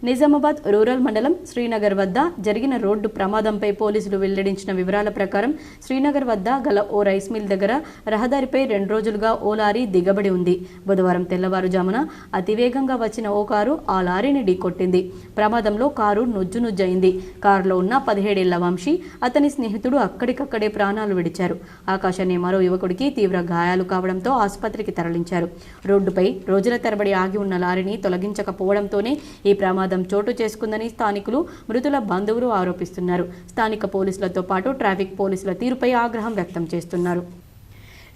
నిజామాబాద్ రూరల్ మండలం శ్రీనగర్ వద్ద జరిగిన రోడ్డు ప్రమాదంపై పోలీసులు వెల్లడించిన వివరాల ప్రకారం శ్రీనగర్ వద్ద గల ఓ రైస్ మిల్ దగ్గర రహదారిపై 2 రోజులుగా ఓ లారీ దిగబడి ఉంది. బుధవారం తెల్లవారుజామున అతివేగంగా వచ్చిన ఓ కారు ఆ లారీని ఢీకొట్టింది. ప్రమాదంలో కారు నుజ్జునుజ్జయింది. కారులో ఉన్న 17 ఏళ్ల వంశీ, అతని స్నేహితుడు అక్కడికక్కడే ప్రాణాలు విడిచారు. ఆకాష్ అనే మరో యువకుడికి తీవ్ర గాయాలు కావడంతో ఆసుపత్రికి తరలించారు. రోడ్డుపై రోజుల తరబడి ఆగి ఉన్న లారీని తొలగించకపోవడంతోనే ఈ ప్రమాదం చోటు చేసుకుందని స్థానికులు, మృతుల బంధువులు ఆరోపిస్తున్నారు. స్థానిక పోలీసులతో పాటు ట్రాఫిక్ పోలీసుల తీరుపై ఆగ్రహం వ్యక్తం చేస్తున్నారు.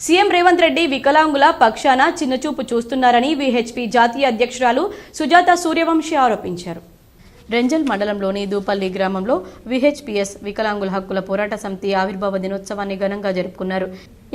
సీఎం రేవంత్ రెడ్డి వికలాంగుల పక్షాన చిన్నచూపు చూస్తున్నారని విహెచ్పీ జాతీయ అధ్యక్షురాలు సుజాత సూర్యవంశీ ఆరోపించారు. రెంజల్ మండలంలోని దూపల్లి గ్రామంలో విహెచ్పిఎస్ వికలాంగుల హక్కుల పోరాట సమితి ఆవిర్భావ దినోత్సవాన్ని ఘనంగా జరుపుకున్నారు.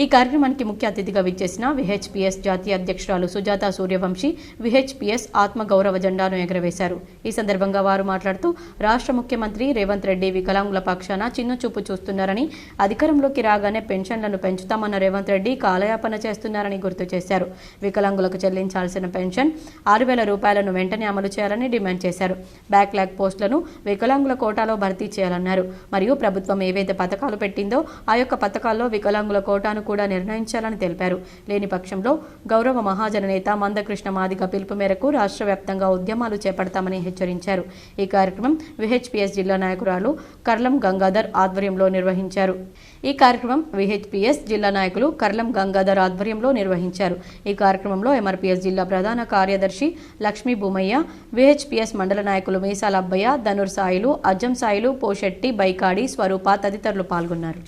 ఈ కార్యక్రమానికి ముఖ్య అతిథిగా విచ్చేసిన విహెచ్పిఎస్ జాతీయ అధ్యక్షురాలు సుజాత సూర్యవంశీ విహెచ్పిఎస్ ఆత్మగౌరవ జెండాను ఎగరవేశారు. ఈ సందర్భంగా వారు మాట్లాడుతూ రాష్ట్ర ముఖ్యమంత్రి రేవంత్ రెడ్డి వికలాంగుల పక్షాన చిన్నచూపు చూస్తున్నారని, అధికారంలోకి రాగానే పెన్షన్లను పెంచుతామన్న రేవంత్ రెడ్డి కాలయాపన చేస్తున్నారని గుర్తు చేశారు. వికలాంగులకు చెల్లించాల్సిన పెన్షన్ 6,000 రూపాయలను వెంటనే అమలు చేయాలని డిమాండ్ చేశారు. బ్యాక్లాగ్ పోస్టులను వికలాంగుల కోటాలో భర్తీ చేయాలన్నారు. మరియు ప్రభుత్వం ఏవైతే పథకాలు పెట్టిందో ఆ యొక్క పథకాల్లో వికలాంగుల కోటాను కూడా నిర్ణయించాలని తెలిపారు. లేని పక్షంలో గౌరవ మహాజన నేత మందకృష్ణ మాదిగ పిలుపు మేరకు రాష్ట్ర వ్యాప్తంగా ఉద్యమాలు చేపడతామని హెచ్చరించారు. ఈ కార్యక్రమం విహెచ్పిఎస్ జిల్లా నాయకురాలు కర్లం గంగాధర్ ఆధ్వర్యంలో నిర్వహించారు. ఈ కార్యక్రమం విహెచ్పిఎస్ జిల్లా నాయకులు కర్లం గంగాధర్ ఆధ్వర్యంలో నిర్వహించారు. ఈ కార్యక్రమంలో ఎంఆర్పిఎస్ జిల్లా ప్రధాన కార్యదర్శి లక్ష్మీ భూమయ్య, విహెచ్పిఎస్ మండల నాయకులు మీసాల అబ్బయ్య, ధనుర్ సాయిలు, అజ్జం సాయిలు, పోషెట్టి, బైకాడి, స్వరూప తదితరులు పాల్గొన్నారు.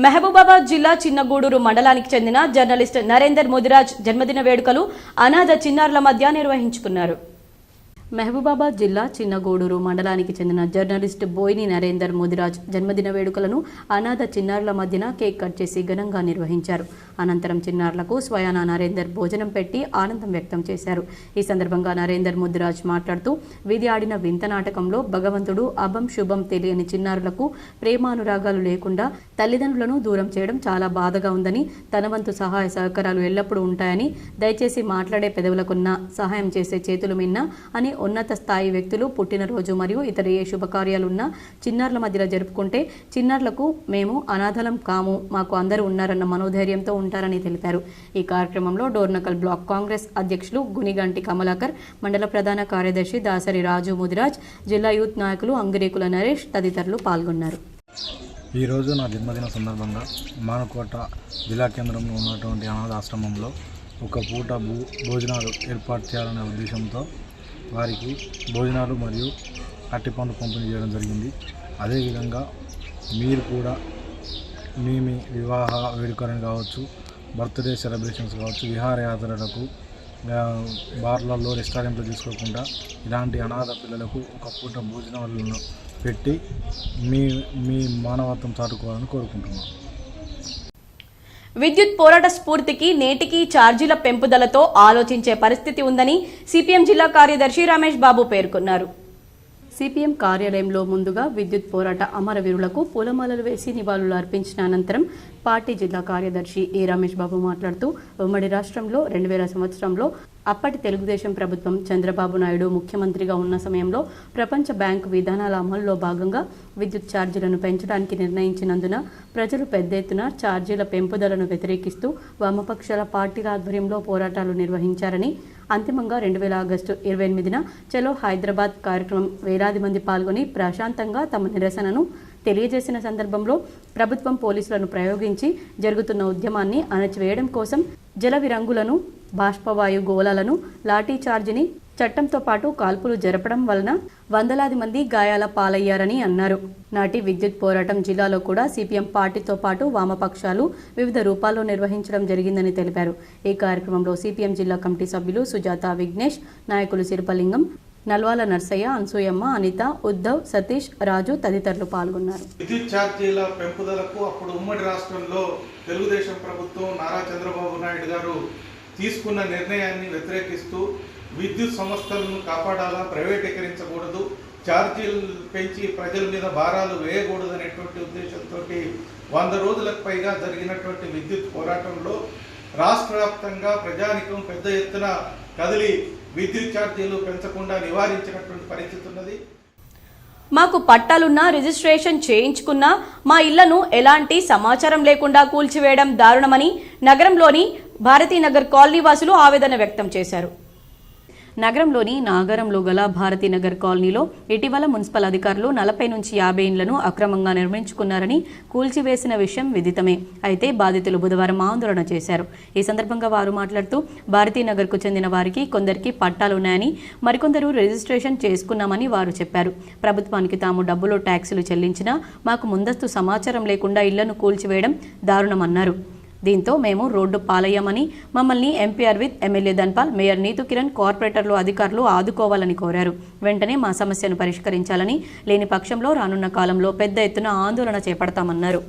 మహబూబాబాద్ జిల్లా చిన్నగూడూరు మండలానికి చెందిన జర్నలిస్ట్ నరేందర్ ముదిరాజ్ జన్మదిన వేడుకలు అనాథ చిన్నారుల మధ్య నిర్వహించుకున్నారు. మహబూబాబాద్ జిల్లా చిన్నగూడూరు మండలానికి చెందిన జర్నలిస్ట్ బోయిని నరేందర్ ముదిరాజ్ జన్మదిన వేడుకలను అనాథ చిన్నారుల మధ్యన కేక్ కట్ చేసి ఘనంగా నిర్వహించారు. అనంతరం చిన్నారులకు స్వయానా నరేందర్ భోజనం పెట్టి ఆనందం వ్యక్తం చేశారు. ఈ సందర్భంగా నరేందర్ ముదిరాజ్ మాట్లాడుతూ వీధి ఆడిన వింత నాటకంలో భగవంతుడు అభం శుభం తెలియని చిన్నారులకు ప్రేమానురాగాలు లేకుండా తల్లిదండ్రులను దూరం చేయడం చాలా బాధగా ఉందని, తన వంతు సహాయ సహకారాలు ఎల్లప్పుడూ ఉంటాయని, దయచేసి మాట్లాడే పెదవులకున్న సహాయం చేసే చేతులు మిన్న అని ఉన్నత స్థాయి వ్యక్తులు పుట్టినరోజు మరియు ఇతర ఏ శుభకార్యాలున్నా చిన్నారుల మధ్యలో జరుపుకుంటే చిన్నారులకు మేము అనాథలం కాము, మాకు అందరూ ఉన్నారన్న మనోధైర్యంతో ఉంటారని తెలిపారు. ఈ కార్యక్రమంలో డోర్నకల్ బ్లాక్ కాంగ్రెస్ అధ్యక్షులు గునిగంటి కమలాకర్, మండల ప్రధాన కార్యదర్శి దాసరి రాజు ముదిరాజ్, జిల్లా యూత్ నాయకులు అంగిరేకుల నరేష్ తదితరులు పాల్గొన్నారు. ఈరోజు నా జన్మదిన సందర్భంగా మానకోట జిల్లా కేంద్రంలో ఉన్నటువంటి అనాథ ఆశ్రమంలో ఒక పూట భోజనాలు ఏర్పాటు చేయాలనే ఉద్దేశంతో వారికి భోజనాలు మరియు అరటిపండ్లు పంపిణీ చేయడం జరిగింది. అదేవిధంగా మీరు కూడా మీ వివాహ వేడుకలను కావచ్చు, బర్త్డే సెలబ్రేషన్స్ కావచ్చు, విహారయాత్రలకు, బార్లలో, రెస్టారెంట్లు తీసుకోకుండా ఇలాంటి అనాథ పిల్లలకు ఒక పూట భోజనాలను పెట్టి మీ మానవత్వం చాటుకోవాలని కోరుకుంటున్నాను. విద్యుత్ పోరాట స్ఫూర్తికి నేటికి ఛార్జీల పెంపుదలతో ఆలోచించే పరిస్థితి ఉందని సిపిఎం జిల్లా కార్యదర్శి రమేష్ బాబు పేర్కొన్నారు. సిపిఎం కార్యాలయంలో ముందుగా విద్యుత్ పోరాట అమరవీరులకు పూలమాలలు వేసి నివాళులు అర్పించిన అనంతరం పార్టీ జిల్లా కార్యదర్శి ఏ రమేష్ బాబు మాట్లాడుతూ ఉమ్మడి రాష్ట్రంలో 2000 సంవత్సరంలో అప్పటి తెలుగుదేశం ప్రభుత్వం చంద్రబాబు నాయుడు ముఖ్యమంత్రిగా ఉన్న సమయంలో ప్రపంచ బ్యాంకు విధానాల అమలులో భాగంగా విద్యుత్ ఛార్జీలను పెంచడానికి నిర్ణయించినందున ప్రజలు పెద్ద ఎత్తున ఛార్జీల పెంపుదలను వ్యతిరేకిస్తూ వామపక్షాల పార్టీల ఆధ్వర్యంలో పోరాటాలు నిర్వహించారని, అంతిమంగా 2000 ఆగస్టు 28న చలో హైదరాబాద్ కార్యక్రమం వేలాది మంది పాల్గొని ప్రశాంతంగా తమ నిరసనను తెలియజేసిన సందర్భంలో ప్రభుత్వం పోలీసులను ప్రయోగించి జరుగుతున్న ఉద్యమాన్ని అణచివేయడం కోసం జల విరంగులను, బాష్పవాయు గోళాలను, లాఠీ చార్జిని చట్టంతో పాటు కాల్పులు జరపడం వలన వందలాది మంది గాయాల పాలయ్యారని అన్నారు. నాటి విద్యుత్ పోరాటం జిల్లాలో కూడా సిపిఎం పార్టీతో పాటు వామపక్షాలు వివిధ రూపాల్లో నిర్వహించడం జరిగిందని తెలిపారు. ఈ కార్యక్రమంలో సిపిఎం జిల్లా కమిటీ సభ్యులు సుజాత, విఘ్నేష్, నాయకులు సిరిపలింగం, నల్వాల నర్సయ్య, అన్సూయమ్మ, అనిత, ఉద్ధవ్, సతీష్, రాజు తదితరులు పాల్గొన్నారు. విద్యుత్ ఛార్జీల పెంపుదలకు అప్పుడు ఉమ్మడి రాష్ట్రంలో తెలుగుదేశం ప్రభుత్వం నారా చంద్రబాబు నాయుడు గారు తీసుకున్న నిర్ణయాన్ని వ్యతిరేకిస్తూ విద్యుత్ సంస్థలను కాపాడాలా, ప్రైవేటీకరించకూడదు, ఛార్జీలు పెంచి ప్రజల మీద భారాలు వేయకూడదు అనేటువంటి ఉద్దేశంతో 100 రోజులకు పైగా జరిగినటువంటి విద్యుత్ పోరాటంలో రాష్ట్ర వ్యాప్తంగా ప్రజానికం పెద్ద ఎత్తున కదిలి విద్యుత్ ఛార్జీలు పెంచకుండా నివారించినటువంటి పరిస్థితి ఉన్నది. మాకు పట్టాలున్నా, రిజిస్ట్రేషన్ చేయించుకున్నా మా ఇళ్లను ఎలాంటి సమాచారం లేకుండా కూల్చివేయడం దారుణమని నగరంలోని భారతీనగర్ కాలనీ వాసులు ఆవేదన వ్యక్తం చేశారు. నగరంలోని నాగరంలో గల భారతీనగర్ కాలనీలో ఇటీవల మున్సిపల్ అధికారులు 40 నుంచి 50 ఇండ్లను అక్రమంగా నిర్మించుకున్నారని కూల్చివేసిన విషయం విదితమే. అయితే బాధితులు బుధవారం ఆందోళన చేశారు. ఈ సందర్భంగా వారు మాట్లాడుతూ భారతీనగర్కు చెందిన వారికి కొందరికి పట్టాలున్నాయని, మరికొందరు రిజిస్ట్రేషన్ చేసుకున్నామని వారు చెప్పారు. ప్రభుత్వానికి తాము డబ్బులు, ట్యాక్సులు చెల్లించినా మాకు ముందస్తు సమాచారం లేకుండా ఇళ్లను కూల్చివేయడం దారుణమన్నారు. దీంతో మేము రోడ్డు పాలయ్యామని, మమ్మల్ని MPR with MLA Dhanpal, mayor Neetu Kiran, కార్పొరేటర్లు, అధికారులు ఆదుకోవాలని కోరారు. వెంటనే మా సమస్యను పరిష్కరించాలని, లేని పక్షంలో రానున్న కాలంలో పెద్ద ఎత్తున ఆందోళన చేపడతామన్నారు.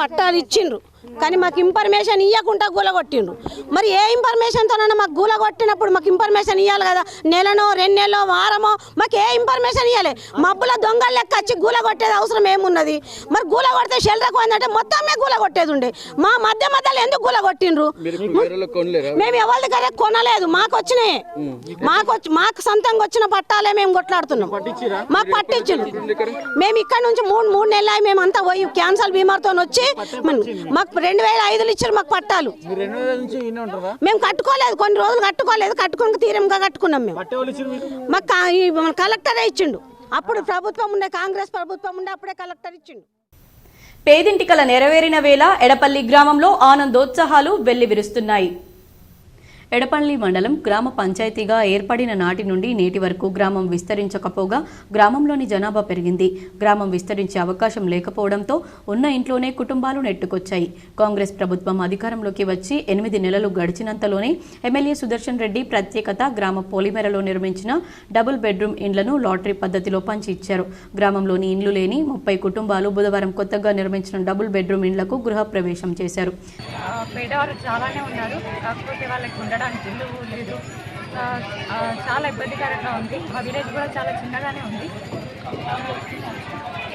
పట్టాలు ఇచ్చిండ్రు కానీ మాకు ఇన్ఫర్మేషన్ ఇవ్వకుండా గూలగొట్టిండ్రు. మరి ఏ ఇన్ఫర్మేషన్తోనైనా మాకు గూలగొట్టినప్పుడు మాకు ఇన్ఫర్మేషన్ ఇవ్వాలి కదా. నెలనో, 2 నెలలో, వారమో మాకు ఏ ఇన్ఫర్మేషన్ ఇవ్వాలి. మబ్బుల దొంగలు లెక్క వచ్చి గూలగొట్టేది అవసరం ఏమున్నది? మరి గూలగొడితే షెల్టర్కు అంటే మొత్తమే గూలగొట్టేది ఉండే. మా మధ్యలో ఎందుకు గూలగొట్టిండ్రు? మేము ఎవరి దగ్గర కొనలేదు, మాకు వచ్చినాయి. మాకు సొంతంగా వచ్చిన పట్టాలే మేము కొట్లాడుతున్నాం. మాకు పట్టించిండ్రు. మేము ఇక్కడ నుంచి 3 నెలలు మేము అంతా పోయి క్యాన్సర్ బీమార్తో వచ్చి మాకు 2005 ఇచ్చారు మాకు పట్టాలు. మేము కట్టుకోలేదు, కొన్ని రోజులు కట్టుకోలేదు, కట్టుకుని తీరంగా కట్టుకున్నాం. మేము మాకు కలెక్టరే ఇచ్చిండు. అప్పుడు ప్రభుత్వం ఉండే, కాంగ్రెస్ ప్రభుత్వం ఉండే, అప్పుడే కలెక్టర్ ఇచ్చిండు. పేదింటికల నెరవేరిన వేళ ఎడపల్లి గ్రామంలో ఆనందోత్సాహాలు వెల్లివిరుస్తున్నాయి. ఎడపల్లి మండలం గ్రామ పంచాయతీగా ఏర్పడిన నాటి నుండి నేటి వరకు గ్రామం విస్తరించకపోగా గ్రామంలోని జనాభా పెరిగింది. గ్రామం విస్తరించే అవకాశం లేకపోవడంతో ఉన్న ఇంట్లోనే కుటుంబాలు నెట్టుకొచ్చాయి. కాంగ్రెస్ ప్రభుత్వం అధికారంలోకి వచ్చి 8 నెలలు గడిచినంతలోనే ఎమ్మెల్యే సుదర్శన్ రెడ్డి ప్రత్యేకత గ్రామ పొలిమేరలో నిర్మించిన డబుల్ బెడ్రూమ్ ఇండ్లను లాటరీ పద్ధతిలో పంచి ఇచ్చారు. గ్రామంలోని ఇండ్లు లేని 30 కుటుంబాలు బుధవారం కొత్తగా నిర్మించిన డబుల్ బెడ్రూమ్ ఇండ్లకు గృహప్రవేశం చేశారు. పేదవారు చాలానే ఉన్నారు, కాకపోతే వాళ్ళకి ఉండడానికి ఇల్లు లేదు. చాలా ఇబ్బందికరంగా ఉంది. మా విలేజ్ కూడా చాలా చిన్నగానే ఉంది.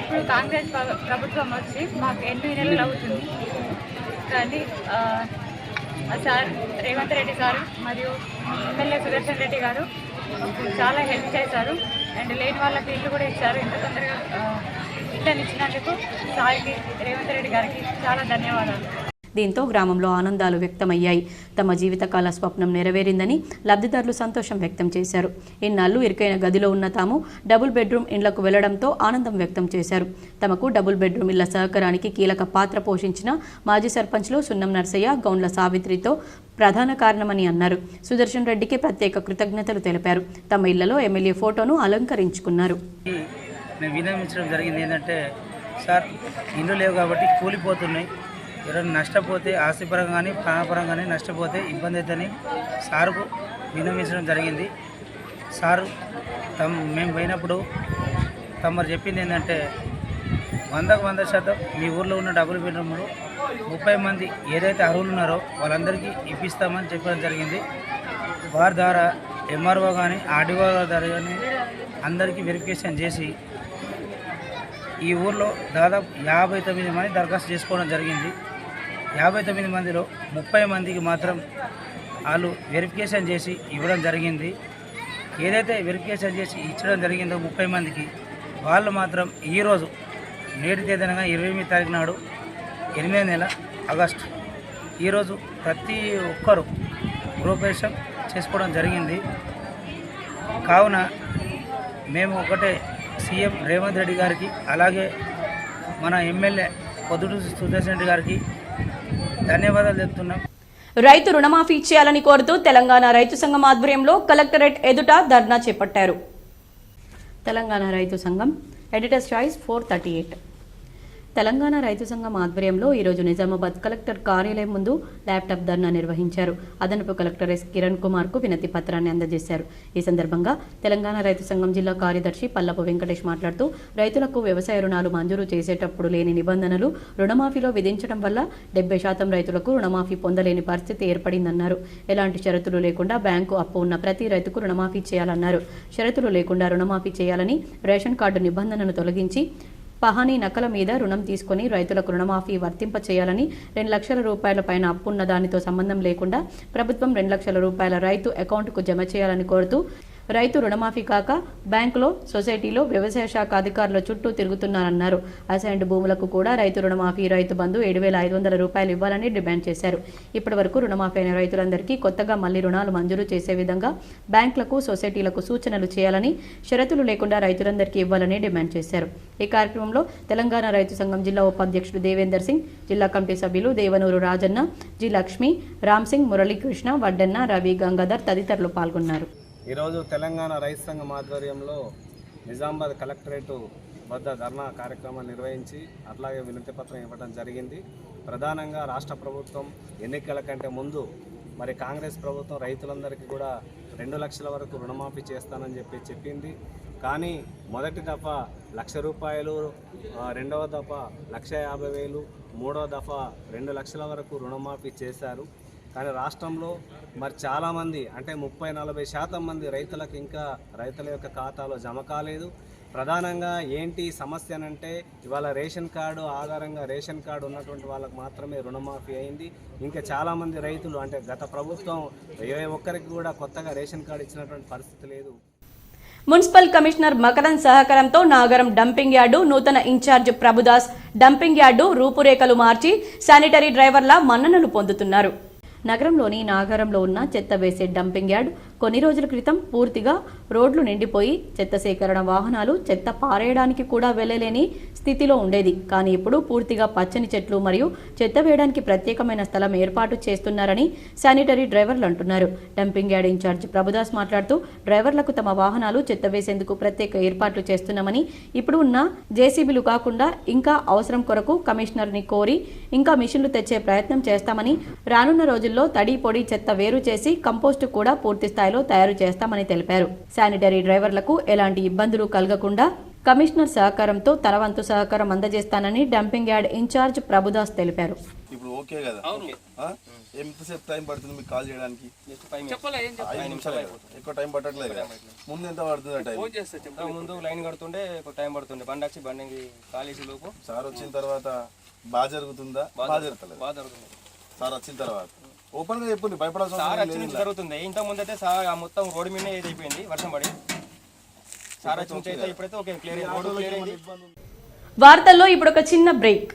ఇప్పుడు కాంగ్రెస్ ప్రభుత్వం వచ్చి మాకు 8 నెలలు అవుతుంది. కానీ సార్ రేవంత్ రెడ్డి గారు మరియు ఎమ్మెల్యే సుదర్శన్ రెడ్డి గారు చాలా హెల్ప్ చేశారు. అండ్ లేని వాళ్ళకి ఇల్లు కూడా ఇచ్చారు. ఇంత తొందరగా ఇళ్ళని ఇచ్చినందుకు సార్కి, రేవంత్ రెడ్డి గారికి చాలా ధన్యవాదాలు. దీంతో గ్రామంలో ఆనందాలు వ్యక్తమయ్యాయి. తమ జీవితకాల స్వప్నం నెరవేరిందని లబ్ధిదారులు సంతోషం వ్యక్తం చేశారు. ఇన్నాళ్లు ఇరుకైన గదిలో ఉన్న తాము డబుల్ బెడ్రూమ్ ఇండ్లకు వెళ్లడంతో ఆనందం వ్యక్తం చేశారు. తమకు డబుల్ బెడ్రూమ్ ఇళ్ల సహకారానికి కీలక పాత్ర పోషించిన మాజీ సర్పంచ్లు సున్నం నర్సయ్య, గౌండ్ల సావిత్రితో ప్రధాన కారణమని అన్నారు. సుదర్శన్ రెడ్డికి ప్రత్యేక కృతజ్ఞతలు తెలిపారు. తమ ఇళ్లలో ఎమ్మెల్యే ఫోటోను అలంకరించుకున్నారు. విన్నవించడం జరిగింది ఏంటంటే, సార్ ఇండ్లు లేవు కాబట్టి కూలిపోతున్నాయి, ఎవరైనా నష్టపోతే ఆస్తిపరంగా కానీ ప్రాణపరంగా కానీ నష్టపోతే ఇబ్బంది అవుతుందని సార్కు విన్నవించడం జరిగింది. సారు మేము పోయినప్పుడు తమరు చెప్పింది ఏంటంటే 100% మీ ఊర్లో ఉన్న డబుల్ బెడ్రూమ్లు 30 మంది ఏదైతే అర్హులు ఉన్నారో వాళ్ళందరికీ ఇప్పిస్తామని చెప్పడం జరిగింది. వారి ద్వారా ఎంఆర్ఓ కానీ ఆర్డీఓ ద్వారా కానీ అందరికీ వెరిఫికేషన్ చేసి ఈ ఊర్లో దాదాపు 59 మంది దరఖాస్తు చేసుకోవడం జరిగింది. 59 మందిలో 30 మందికి మాత్రం వాళ్ళు వెరిఫికేషన్ చేసి ఇవ్వడం జరిగింది. ఏదైతే వెరిఫికేషన్ చేసి ఇచ్చడం జరిగిందో 30 మందికి వాళ్ళు మాత్రం ఈరోజు నేటి తేదీనగా 28 తారీఖు నాడు 8వ నెల ఆగస్టు ఈరోజు ప్రతి ఒక్కరూ గృహప్రవేశం చేసుకోవడం జరిగింది. కావున మేము ఒకటే సీఎం రేవంత్ రెడ్డి గారికి అలాగే మన ఎమ్మెల్యే పొద్దుటూరు సుదర్శన్ రెడ్డి గారికి ధన్యవాదాలు చెప్తున్నాం. రైతు రుణమాఫీ చేయాలని కోరుతూ తెలంగాణ రైతు సంఘం ఆధ్వర్యంలో కలెక్టరేట్ ఎదుట ధర్నా చేపట్టారు. తెలంగాణ రైతు సంఘం ఎడిటర్స్ చాయిస్ 438. తెలంగాణ రైతు సంఘం ఆధ్వర్యంలో ఈరోజు నిజామాబాద్ కలెక్టర్ కార్యాలయం ముందు ల్యాప్టాప్ ధర్నా నిర్వహించారు. అదనపు కలెక్టర్ ఎస్ కిరణ్ కుమార్ కు వినతి పత్రాన్ని అందజేశారు. ఈ సందర్భంగా తెలంగాణ రైతు సంఘం జిల్లా కార్యదర్శి పల్లపు వెంకటేష్ మాట్లాడుతూ రైతులకు వ్యవసాయ రుణాలు మంజూరు చేసేటప్పుడు లేని నిబంధనలు రుణమాఫీలో విధించడం వల్ల 70% రైతులకు రుణమాఫీ పొందలేని పరిస్థితి ఏర్పడిందన్నారు. ఎలాంటి షరతులు లేకుండా బ్యాంకు అప్పు ఉన్న ప్రతి రైతుకు రుణమాఫీ చేయాలన్నారు. షరతులు లేకుండా రుణమాఫీ చేయాలని రేషన్ కార్డు నిబంధనను తొలగించి పహానీ నకల మీద రుణం తీసుకుని రైతులకు రుణమాఫీ వర్తింప చేయాలని 2 లక్షల రూపాయల పైన అప్పున్న దానితో సంబంధం లేకుండా ప్రభుత్వం 2 లక్షల రూపాయల రైతు అకౌంట్కు జమ చేయాలని కోరుతూ రైతు రుణమాఫీ కాక బ్యాంకులో సొసైటీలో వ్యవసాయ శాఖ అధికారుల చుట్టూ తిరుగుతున్నారన్నారు. అసైన్డ్ భూములకు కూడా రైతు రుణమాఫీ రైతు బంధు 7,500 రూపాయలు ఇవ్వాలని డిమాండ్ చేశారు. ఇప్పటి వరకు రుణమాఫీ అయిన రైతులందరికీ కొత్తగా మళ్లీ రుణాలు మంజూరు చేసే విధంగా బ్యాంకులకు సొసైటీలకు సూచనలు చేయాలని, షరతులు లేకుండా రైతులందరికీ ఇవ్వాలని డిమాండ్ చేశారు. ఈ కార్యక్రమంలో తెలంగాణ రైతు సంఘం జిల్లా ఉపాధ్యక్షుడు దేవేందర్ సింగ్, జిల్లా కమిటీ సభ్యులు దేవనూరు రాజన్న, జి లక్ష్మి, రామ్ సింగ్, మురళీకృష్ణ, వడ్డన్న, రవి, గంగాధర్ తదితరులు పాల్గొన్నారు. ఈరోజు తెలంగాణ రైతు సంఘం ఆధ్వర్యంలో నిజామాబాద్ కలెక్టరేట్ వద్ద ధర్నా కార్యక్రమాన్ని నిర్వహించి అట్లాగే వినతి పత్రం ఇవ్వడం జరిగింది. ప్రధానంగా రాష్ట్ర ప్రభుత్వం ఎన్నికల కంటే ముందు మరి కాంగ్రెస్ ప్రభుత్వం రైతులందరికీ కూడా 2 లక్షల వరకు రుణమాఫీ చేస్తానని చెప్పింది. కానీ మొదటి దఫా 1 లక్ష రూపాయలు, రెండవ దఫా 1,50,000, మూడవ దఫా 2 లక్షల వరకు రుణమాఫీ చేశారు. కానీ రాష్ట్రంలో మరి చాలామంది అంటే 30-40% మంది రైతులకు ఇంకా రైతుల యొక్క ఖాతాలో జమ కాలేదు. ప్రధానంగా ఏంటి సమస్య అంటే ఇవాళ రేషన్ కార్డు ఆధారంగా రేషన్ కార్డు ఉన్నటువంటి వాళ్ళకు మాత్రమే రుణమాఫీ అయింది. ఇంకా చాలామంది రైతులు అంటే గత ప్రభుత్వం ఏ ఒక్కరికి కూడా కొత్తగా రేషన్ కార్డు ఇచ్చినటువంటి పరిస్థితి లేదు. మున్సిపల్ కమిషనర్ మకరన్ సహకారంతో నాగరం డంపింగ్ యార్డు నూతన ఇన్ఛార్జ్ ప్రభుదాస్ డంపింగ్ యార్డు రూపురేఖలు మార్చి శానిటరీ డ్రైవర్ల మన్ననలు పొందుతున్నారు. నగరంలోని నాగారంలో ఉన్న చెత్త వేసే డంపింగ్ యార్డ్ కొన్ని రోజుల క్రితం పూర్తిగా రోడ్లు నిండిపోయి చెత్త సేకరణ వాహనాలు చెత్త పారేయడానికి కూడా వెళ్లలేని స్థితిలో ఉండేది. కానీ ఇప్పుడు పూర్తిగా పచ్చని చెట్లు మరియు చెత్త వేయడానికి ప్రత్యేకమైన స్థలం ఏర్పాటు చేస్తున్నారని శానిటరీ డ్రైవర్లు అంటున్నారు. డంపింగ్ యార్డ్ ఇన్ఛార్జ్ ప్రభుదాస్ మాట్లాడుతూ డ్రైవర్లకు తమ వాహనాలు చెత్త వేసేందుకు ప్రత్యేక ఏర్పాట్లు చేస్తున్నామని, ఇప్పుడు ఉన్న జేసీబీలు కాకుండా ఇంకా అవసరం కొరకు కమిషనర్ని కోరి ఇంకా మిషన్లు తెచ్చే ప్రయత్నం చేస్తామని, రానున్న రోజుల్లో తడి పొడి చెత్త వేరు చేసి కంపోస్టు కూడా పూర్తి స్థాయిలో తయారు చేస్తామని తెలిపారు. శానిటరీ డ్రైవర్లకు ఎలాంటి ఇబ్బందులు కలగకుండా కమిషనర్ సహకారంతో తన వంతు సహకారం అందజేస్తానని డంపింగ్ యార్డ్ ఇన్ఛార్జ్ ప్రభుదాస్ తెలిపారు. ఇప్పుడు ఓకే కదా, ఎంతసేపు టైం పడుతుంది మీకు కాల్ చేయడానికి? 5 నిమిషాలు, ఎక్కువ టైం పట్టట్లేదు కదా. ముందు ఎంత పడుతుంది టైం? ముందు లైన్ కడుతుండే టైం పడుతుండే, బండి వచ్చి బండి కాలేజీ లోపు సార్ వచ్చిన తర్వాత బాగా జరుగుతుందా? బాగా జరుగుతుంది. సార్ వచ్చిన తర్వాత ఓపెన్ గా చెప్పండి, భయపడాల్సిన జరుగుతుంది. ఇంత ముందు అయితే సార్ మొత్తం రోడ్డు మీద అయిపోయింది వర్షం పడి. సార్ వచ్చి అయితే ఇప్పుడైతే ఓకే క్లియర్ అయింది. వార్తల్లో ఇప్పుడు ఒక చిన్న బ్రేక్.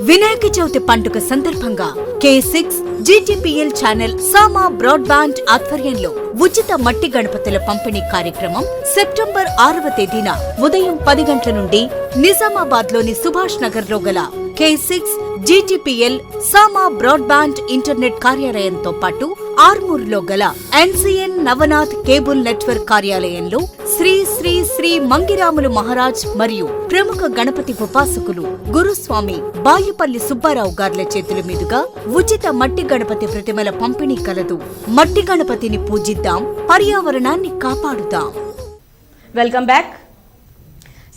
వినాయక చవితి పండుగ సందర్భంగా K6 GTPL ఛానల్ సామా బ్రాడ్బ్యాండ్ ఆధ్వర్యంలో ఉచిత మట్టి గణపతుల పంపిణీ కార్యక్రమం సెప్టెంబర్ 6వ తేదీన ఉదయం 10 గంటల నుండి నిజామాబాద్ లోని సుభాష్ నగర్ లో గల K6 GTPL సామా బ్రాడ్బ్యాండ్ ఇంటర్నెట్ కార్యాలయంతో పాటు ఆర్మూర్లో గల NCN నవనాథ్ కేబుల్ నెట్వర్క్ కార్యాలయంలో శ్రీ శ్రీ శ్రీ మంగిరాములు మహారాజ్ మరియు ప్రముఖ గణపతి ఉపాసకులు గురుస్వామి బాయుపల్లి సుబ్బారావు గార్ల చేతుల మీదుగా ఉచిత మట్టి గణపతి ప్రతిమల పంపిణీ కలదు. మట్టి గణపతిని పూజిద్దాం, పర్యావరణాన్ని కాపాడుదాం. Welcome back.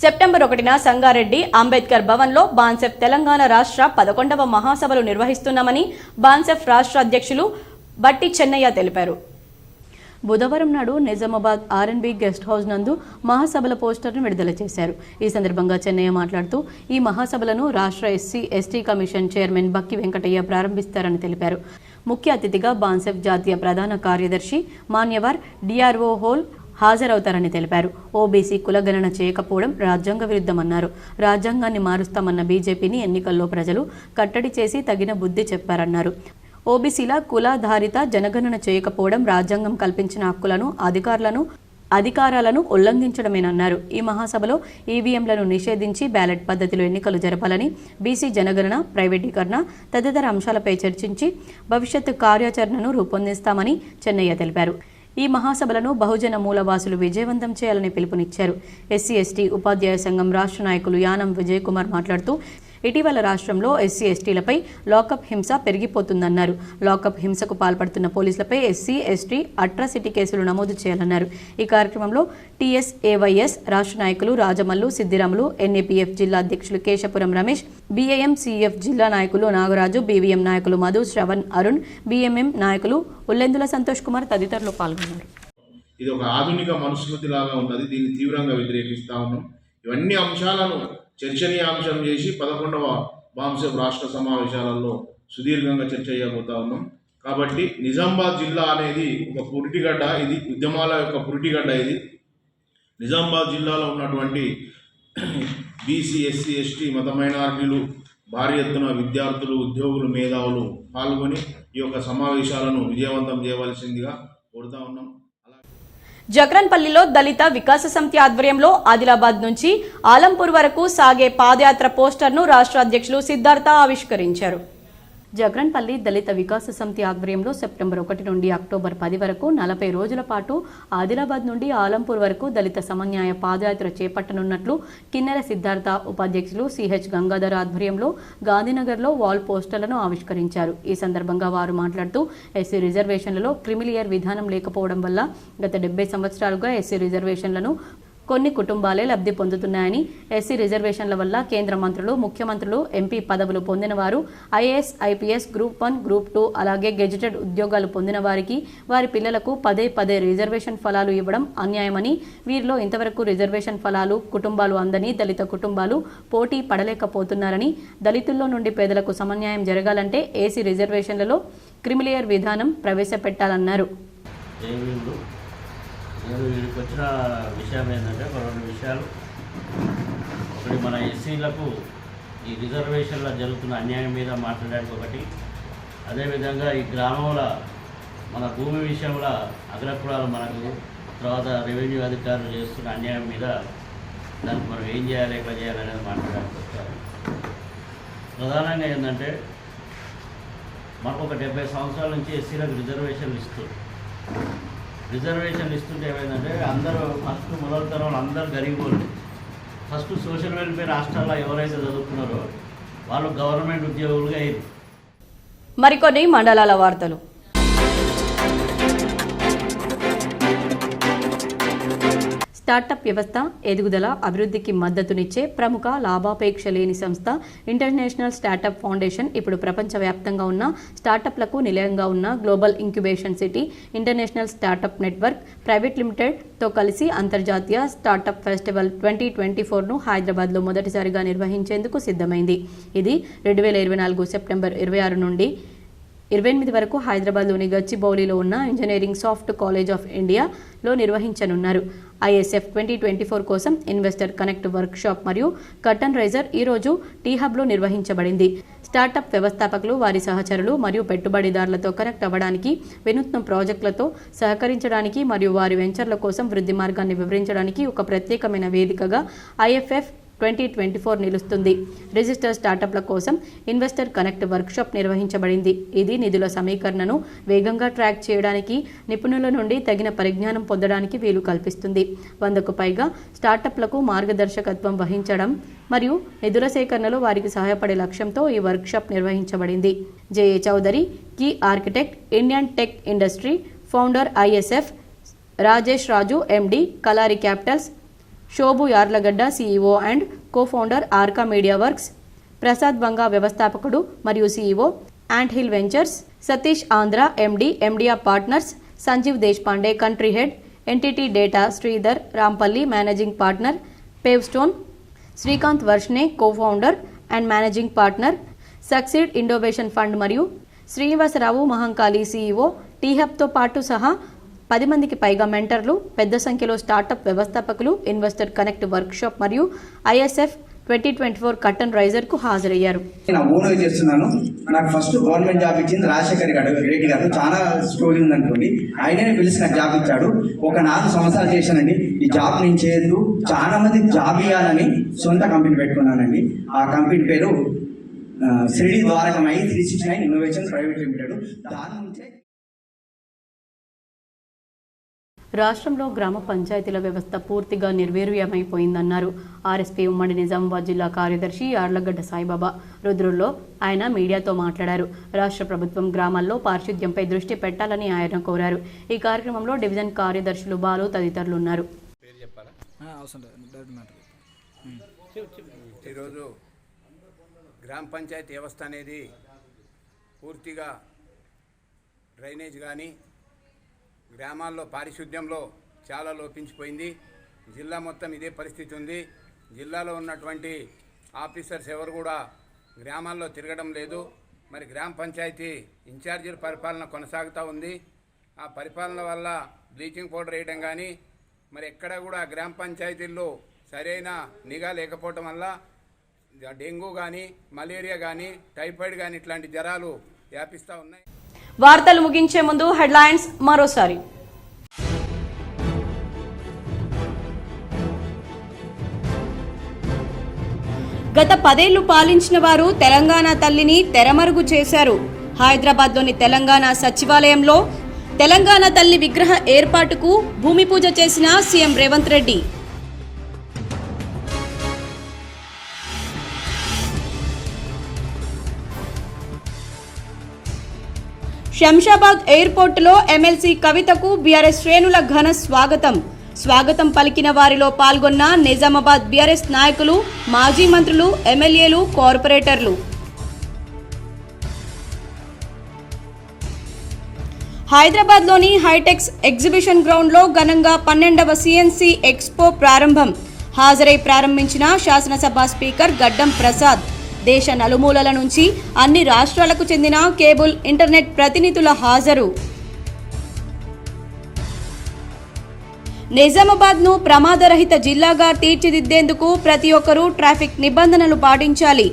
సెప్టెంబర్ 1న సంగారెడ్డి అంబేద్కర్ భవన్లో బాన్సెఫ్ తెలంగాణ రాష్ట్ర 11వ మహాసభలు నిర్వహిస్తున్నామని బాన్సెఫ్ రాష్ట్ర అధ్యక్షులు బట్టి చెన్నయ్య తెలిపారు. బుధవారం నాడు నిజామాబాద్ R&B గెస్ట్ హౌస్ నందు మహాసభల పోస్టర్ను విడుదల చేశారు. ఈ సందర్భంగా చెన్నయ్య మాట్లాడుతూ ఈ మహాసభలను రాష్ట్ర SC/ST commission chairman Bakki Venkataiah ప్రారంభిస్తారని తెలిపారు. ముఖ్య అతిథిగా బాన్సెఫ్ జాతీయ ప్రధాన కార్యదర్శి మాన్యవర్ డిఆర్ఓ హోల్ హాజరవుతారని తెలిపారు. ఓబీసీ కులగణన చేయకపోవడం రాజ్యాంగ విరుద్ధమన్నారు. రాజ్యాంగాన్ని మారుస్తామన్న బీజేపీని ఎన్నికల్లో ప్రజలు కట్టడి చేసి తగిన బుద్ధి చెప్పారన్నారు. ఓబీసీల కులాధారిత జనగణన చేయకపోవడం రాజ్యాంగం కల్పించిన హక్కులను అధికారాలను ఉల్లంఘించడమేనన్నారు. ఈ మహాసభలో ఈవీఎంలను నిషేధించి బ్యాలెట్ పద్ధతిలో ఎన్నికలు జరపాలని, బీసీ జనగణన, ప్రైవేటీకరణ తదితర అంశాలపై చర్చించి భవిష్యత్తు కార్యాచరణను రూపొందిస్తామని చెన్నయ్య తెలిపారు. ఈ మహాసభలను బహుజన మూలవాసులు విజయవంతం చేయాలని పిలుపునిచ్చారు. ఎస్సీ ఎస్టీ ఉపాధ్యాయ సంఘం రాష్ట్ర నాయకులు యానం విజయ్ కుమార్ మాట్లాడుతూ ఇటీవల రాష్ట్రంలో ఎస్సీ ఎస్టీలపై లాకప్ హింస పెరిగిపోతుందన్నారు. లాకప్ హింసకు పాల్పడుతున్న పోలీసులపై ఎస్సీ ఎస్టీ అట్రాసిటీ కేసులు నమోదు చేయాలన్నారు. ఈ కార్యక్రమంలో టీఎస్ఏవైఎస్ రాష్ట్ర నాయకులు రాజమల్లు, సిద్దిరాములు, ఎన్ఏపీఎఫ్ జిల్లా అధ్యక్షులు కేశపురం రమేష్, బీఏఎంసీఎఫ్ జిల్లా నాయకులు నాగరాజు, బీవీఎం నాయకులు మధు, శ్రవణ్, అరుణ్, బీఎంఎం నాయకులు ఉల్లెందుల సంతోష్ కుమార్ తదితరులు పాల్గొన్నారు. ఇది ఒక ఆధునిక మనుస్మృతి లాగా ఉన్నది. దీన్ని తీవ్రంగా వ్యతిరేకిస్తా ఉన్నాం. ఇవన్నీ అంశాలను చర్చనీయాంశం చేసి 11వ బాన్సెఫ్ రాష్ట్ర సమావేశాలలో సుదీర్ఘంగా చర్చ చేయబోతా ఉన్నాం. కాబట్టి నిజామాబాద్ జిల్లా అనేది ఒక పురిటిగడ్డ, ఇది ఉద్యమాల యొక్క పురిటిగడ్డ. ఇది నిజామాబాద్ జిల్లాలో ఉన్నటువంటి బీసీ, ఎస్సీ, ఎస్టీ, మత మైనారిటీలు భారీ ఎత్తున విద్యార్థులు, ఉద్యోగులు, మేధావులు పాల్గొని ఈ యొక్క సమావేశాలను విజయవంతం చేయవలసిందిగా కోరుతా ఉన్నాం. జక్రన్పల్లిలో దళిత వికాస సమితి ఆధ్వర్యంలో ఆదిలాబాద్ నుంచి ఆలంపూర్ వరకు సాగే పాదయాత్ర పోస్టర్ను రాష్ట్ర అధ్యక్షులు సిద్ధార్థ ఆవిష్కరించారు. జక్రన్పల్లి దళిత వికాస సమితి ఆధ్వర్యంలో సెప్టెంబర్ 1 నుండి అక్టోబర్ 10 వరకు 40 రోజుల పాటు ఆదిలాబాద్ నుండి ఆలంపూర్ వరకు దళిత సమన్యాయ పాదయాత్ర చేపట్టనున్నట్లు కిన్నెర సిద్ధార్థ ఉపాధ్యక్షులు సిహెచ్ గంగాధర్ ఆధ్వర్యంలో గాంధీనగర్లో వాల్ పోస్టర్లను ఆవిష్కరించారు. ఈ సందర్భంగా వారు మాట్లాడుతూ ఎస్సీ రిజర్వేషన్లలో క్రిమిలియర్ విధానం లేకపోవడం వల్ల గత 70 సంవత్సరాలుగా ఎస్సీ రిజర్వేషన్లను కొన్ని కుటుంబాలే లబ్ధి పొందుతున్నాయని, ఎస్సీ రిజర్వేషన్ల వల్ల కేంద్ర మంత్రులు, ముఖ్యమంత్రులు, ఎంపీ పదవులు పొందిన వారు, ఐఏఎస్, ఐపీఎస్, గ్రూప్ 1, గ్రూప్ 2 అలాగే గెజిటెడ్ ఉద్యోగాలు పొందిన వారికి వారి పిల్లలకు పదే రిజర్వేషన్ ఫలాలు ఇవ్వడం అన్యాయమని, వీరిలో ఇంతవరకు రిజర్వేషన్ ఫలాలు కుటుంబాలు అందని దళిత కుటుంబాలు పోటీ పడలేకపోతున్నారని, దళితుల్లో నుండి పేదలకు సమన్యాయం జరగాలంటే ఏసీ రిజర్వేషన్లలో క్రిమిలియర్ విధానం ప్రవేశపెట్టాలన్నారు. నేను వీడికి వచ్చిన విషయం ఏంటంటే ఒక 2 విషయాలు. ఒకటి, మన ఎస్సీలకు ఈ రిజర్వేషన్లో జరుగుతున్న అన్యాయం మీద మాట్లాడడానికి ఒకటి, అదేవిధంగా ఈ గ్రామంలో మన భూమి విషయంలో అగ్రకులాలు మనకు, తర్వాత రెవెన్యూ అధికారులు చేస్తున్న అన్యాయం మీద దానికి మనం ఏం చేయాలి, ఎట్లా చేయాలనేది మాట్లాడడానికి వచ్చారు. ప్రధానంగా ఏంటంటే మనకు ఒక 70 సంవత్సరాల నుంచి ఎస్సీలకు రిజర్వేషన్లు ఇస్తుంటే ఏమైందంటే అందరూ ఫస్ట్ మొదటి తరం అందరూ గరీబోళ్ళు. ఫస్ట్ సోషల్ వెల్ఫేర్ రాష్ట్రాల్లో ఎవరైతే చదువుకున్నారో వాళ్ళు గవర్నమెంట్ ఉద్యోగులుగా అయ్యారు. మరికొన్ని మండలాల వార్తలు. స్టార్టప్ వ్యవస్థ ఎదుగుదల అభివృద్ధికి మద్దతునిచ్చే ప్రముఖ లాభాపేక్ష లేని సంస్థ ఇంటర్నేషనల్ స్టార్టప్ ఫౌండేషన్ ఇప్పుడు ప్రపంచవ్యాప్తంగా ఉన్న స్టార్టప్లకు నిలయంగా ఉన్న global incubation city international startup network private లిమిటెడ్తో కలిసి అంతర్జాతీయ స్టార్టప్ ఫెస్టివల్ 2024ను హైదరాబాద్లో మొదటిసారిగా నిర్వహించేందుకు సిద్ధమైంది. ఇది 2024 సెప్టెంబర్ 26 నుండి 28 వరకు హైదరాబాద్లోని గచ్చిబౌలిలో ఉన్న ఇంజనీరింగ్ సాఫ్ట్ కాలేజ్ ఆఫ్ ఇండియాలో నిర్వహించనున్నారు. ఐఎస్ఎఫ్ 2024 కోసం ఇన్వెస్టర్ కనెక్ట్ వర్క్ షాప్ మరియు కర్టన్ రైజర్ ఈరోజు టీ హబ్లో నిర్వహించబడింది. స్టార్టప్ వ్యవస్థాపకులు, వారి సహచరులు మరియు పెట్టుబడిదారులతో కనెక్ట్ అవ్వడానికి, వినూత్న ప్రాజెక్టులతో సహకరించడానికి మరియు వారి వెంచర్ల కోసం వృద్ధి మార్గాన్ని వివరించడానికి ఒక ప్రత్యేకమైన వేదికగా ఐఎఫ్ఎఫ్ 2024 నిలుస్తుంది. రిజిస్టర్ స్టార్టప్ల కోసం ఇన్వెస్టర్ కనెక్ట్ వర్క్షాప్ నిర్వహించబడింది. ఇది నిధుల సమీకరణను వేగంగా ట్రాక్ చేయడానికి, నిపుణుల నుండి తగిన పరిజ్ఞానం పొందడానికి వీలు కల్పిస్తుంది. 100కు పైగా స్టార్టప్లకు మార్గదర్శకత్వం వహించడం మరియు నిధుల సేకరణలో వారికి సహాయపడే లక్ష్యంతో ఈ వర్క్షాప్ నిర్వహించబడింది. JA Chowdary, key architect, Indian tech industry founder ISF, Rajesh Raju MD, Kalari capitals, Sobhu Yarlagadda CEO and co-founder Arka media works, Prasad Banga వ్యవస్థాపకుడు మరియు CEO anthill ventures, Satish Andhra MD, Endiya partners, Sanjeev Deshpande country head, NTT data Sridhar Rampalli managing partner, pavestone, Srikanth Varshney co-founder and managing partner, succeed innovation fund మరియు Srinivasarao Mahankali CEO టీహబ్తో పాటు సహా 10 మందికి పైగా మెంటర్లు, పెద్ద సంఖ్యలో startup వ్యవస్థాపకులు, ఇన్వెస్టర్ కనెక్ట్ వర్క్షాప్ మరియు ఐఎస్ఎఫ్ 2024 కట్టన్ రైజర్ కు హాజరయ్యారు. ఓన్గా చేస్తున్నాను. నాకు ఫస్ట్ గవర్నమెంట్ జాబ్ ఇచ్చింది రాజశేఖర్ రెడ్డి గారు. చాలా స్టోరీ ఉందనుకోండి. ఆయననే పిలిచి నాకు జాబ్ ఇచ్చాడు. ఒక 4 సంవత్సరాలు చేశానండి. ఈ జాబ్ నేను చేయొద్దు, చాలా మందికి జాబ్ ఇవ్వాలని సొంత కంపెనీ పెట్టుకున్నానండి. ఆ కంపెనీ పేరు శ్రీడి ద్వారకమై 369 ఇన్నోవేషన్ ప్రైవేట్ లిమిటెడ్. దాని నుంచే రాష్ట్రంలో గ్రామ పంచాయతీల వ్యవస్థ పూర్తిగా నిర్వీర్యమైపోయిందన్నారు ఆర్ఎస్పీ ఉమ్మడి నిజామాబాద్ జిల్లా కార్యదర్శి యార్లగడ్డ సాయిబాబా. రుద్రుల్లో ఆయన మీడియాతో మాట్లాడారు. రాష్ట్ర ప్రభుత్వం గ్రామాల్లో పారిశుద్ధ్యంపై దృష్టి పెట్టాలని ఆయన కోరారు. ఈ కార్యక్రమంలో డివిజన్ కార్యదర్శులు బాలు తదితరులు ఉన్నారు. ఈరోజు గ్రామ పంచాయతీ వ్యవస్థ అనేది పూర్తిగా డ్రైనేజ్ కానీ గ్రామాల్లో పారిశుద్ధ్యంలో చాలా లోపించిపోయింది. జిల్లా మొత్తం ఇదే పరిస్థితి ఉంది. జిల్లాలో ఉన్నటువంటి ఆఫీసర్స్ ఎవరు కూడా గ్రామాల్లో తిరగడం లేదు. మరి గ్రామ పంచాయతీ ఇన్ఛార్జీల పరిపాలన కొనసాగుతూ ఉంది. ఆ పరిపాలన వల్ల బ్లీచింగ్ పౌడర్ వేయడం కానీ మరి ఎక్కడ కూడా గ్రామ పంచాయతీల్లో సరైన నిఘా లేకపోవటం వల్ల డెంగ్యూ కానీ మలేరియా కానీ టైఫాయిడ్ కానీ ఇట్లాంటి జ్వరాలు వ్యాపిస్తూ ఉన్నాయి. వార్తలు ముగించే ముందు హెడ్లైన్స్ మరోసారి. గత 10 ఏళ్లు పాలించిన వారు తెలంగాణ తల్లిని తెరమరుగు చేశారు. హైదరాబాద్లోని తెలంగాణ సచివాలయంలో తెలంగాణ తల్లి విగ్రహ ఏర్పాటుకు భూమి పూజ చేసిన సీఎం రేవంత్ రెడ్డి. శంషాబాద్ ఎయిర్పోర్టులో ఎమ్మెల్సీ కవితకు బీఆర్ఎస్ శ్రేణుల ఘన స్వాగతం పలికిన వారిలో పాల్గొన్న నిజామాబాద్ బీఆర్ఎస్ నాయకులు, మాజీ మంత్రులు, ఎమ్మెల్యేలు, కార్పొరేటర్లు. హైదరాబాద్లోని హైటెక్స్ ఎగ్జిబిషన్ గ్రౌండ్లో ఘనంగా 12వ సిఎన్సి ఎక్స్పో ప్రారంభం. హాజరై ప్రారంభించిన శాసనసభ స్పీకర్ గడ్డం ప్రసాద్. దేశ నలుమూలల నుంచి అన్ని రాష్ట్రాలకు చెందిన కేబుల్, ఇంటర్నెట్ ప్రతినిధుల హాజరు. నిజామాబాద్ను ప్రమాదరహిత జిల్లాగా తీర్చిదిద్దేందుకు ప్రతి ఒక్కరూ ట్రాఫిక్ నిబంధనలు పాటించాలి.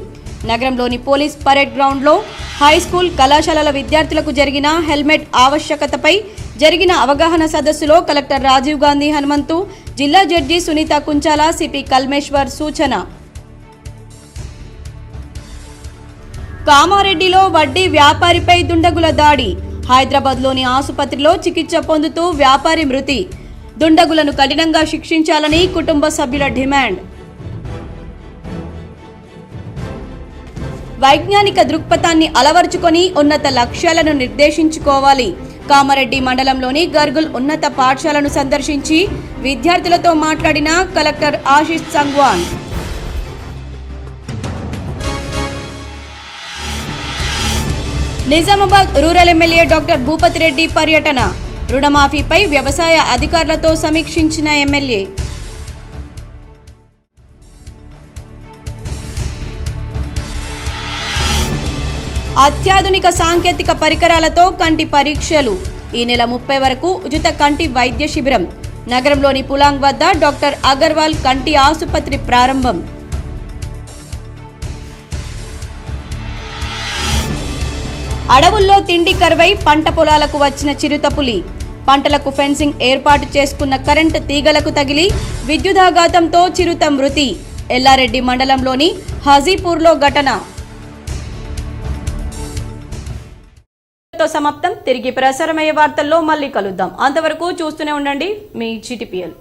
నగరంలోని పోలీస్ పరేడ్ గ్రౌండ్లో హైస్కూల్, కళాశాలల విద్యార్థులకు జరిగిన హెల్మెట్ ఆవశ్యకతపై జరిగిన అవగాహన సదస్సులో కలెక్టర్ రాజీవ్ గాంధీ హనుమంతు, జిల్లా జడ్జి సునీత కుంచాల, సిపి కల్మేశ్వర్ సూచన. కామారెడ్డిలో వడ్డీ వ్యాపారిపై దుండగుల దాడి. హైదరాబాద్లోని ఆసుపత్రిలో చికిత్స పొందుతూ వ్యాపారి మృతి. దుండగులను కఠినంగా శిక్షించాలని కుటుంబ సభ్యుల డిమాండ్. వైజ్ఞానిక దృక్పథాన్ని అలవర్చుకొని ఉన్నత లక్ష్యాలను నిర్దేశించుకోవాలి. కామారెడ్డి మండలంలోని గర్గుల్ ఉన్నత పాఠశాలను సందర్శించి విద్యార్థులతో మాట్లాడిన collector Ashish Sangwan. Nizamabad rural MLA doctor Bhupathi Reddy పర్యటన. రుణమాఫీపై వ్యవసాయ అధికారులతో సమీక్షించిన ఎమ్మెల్యే. అత్యాధునిక సాంకేతిక పరికరాలతో కంటి పరీక్షలు. ఈ నెల 30 వరకు ఉచిత కంటి వైద్య శిబిరం. నగరంలోని పులాంగ్ వద్ద డాక్టర్ అగర్వాల్ కంటి ఆసుపత్రి ప్రారంభం. అడవుల్లో తిండి కరువై పంట పొలాలకు వచ్చిన చిరుతపులి. పంటలకు ఫెన్సింగ్ ఏర్పాటు చేసుకున్న కరెంటు తీగలకు తగిలి విద్యుదాఘాతంతో చిరుత మృతి. ఎల్లారెడ్డి మండలంలోని హాజీపూర్లో ఘటన. సమాప్తం. తిరిగి ప్రసారమయ్యే వార్తల్లో మళ్ళీ కలుద్దాం. అంతవరకు చూస్తూనే ఉండండి మీ GTPL.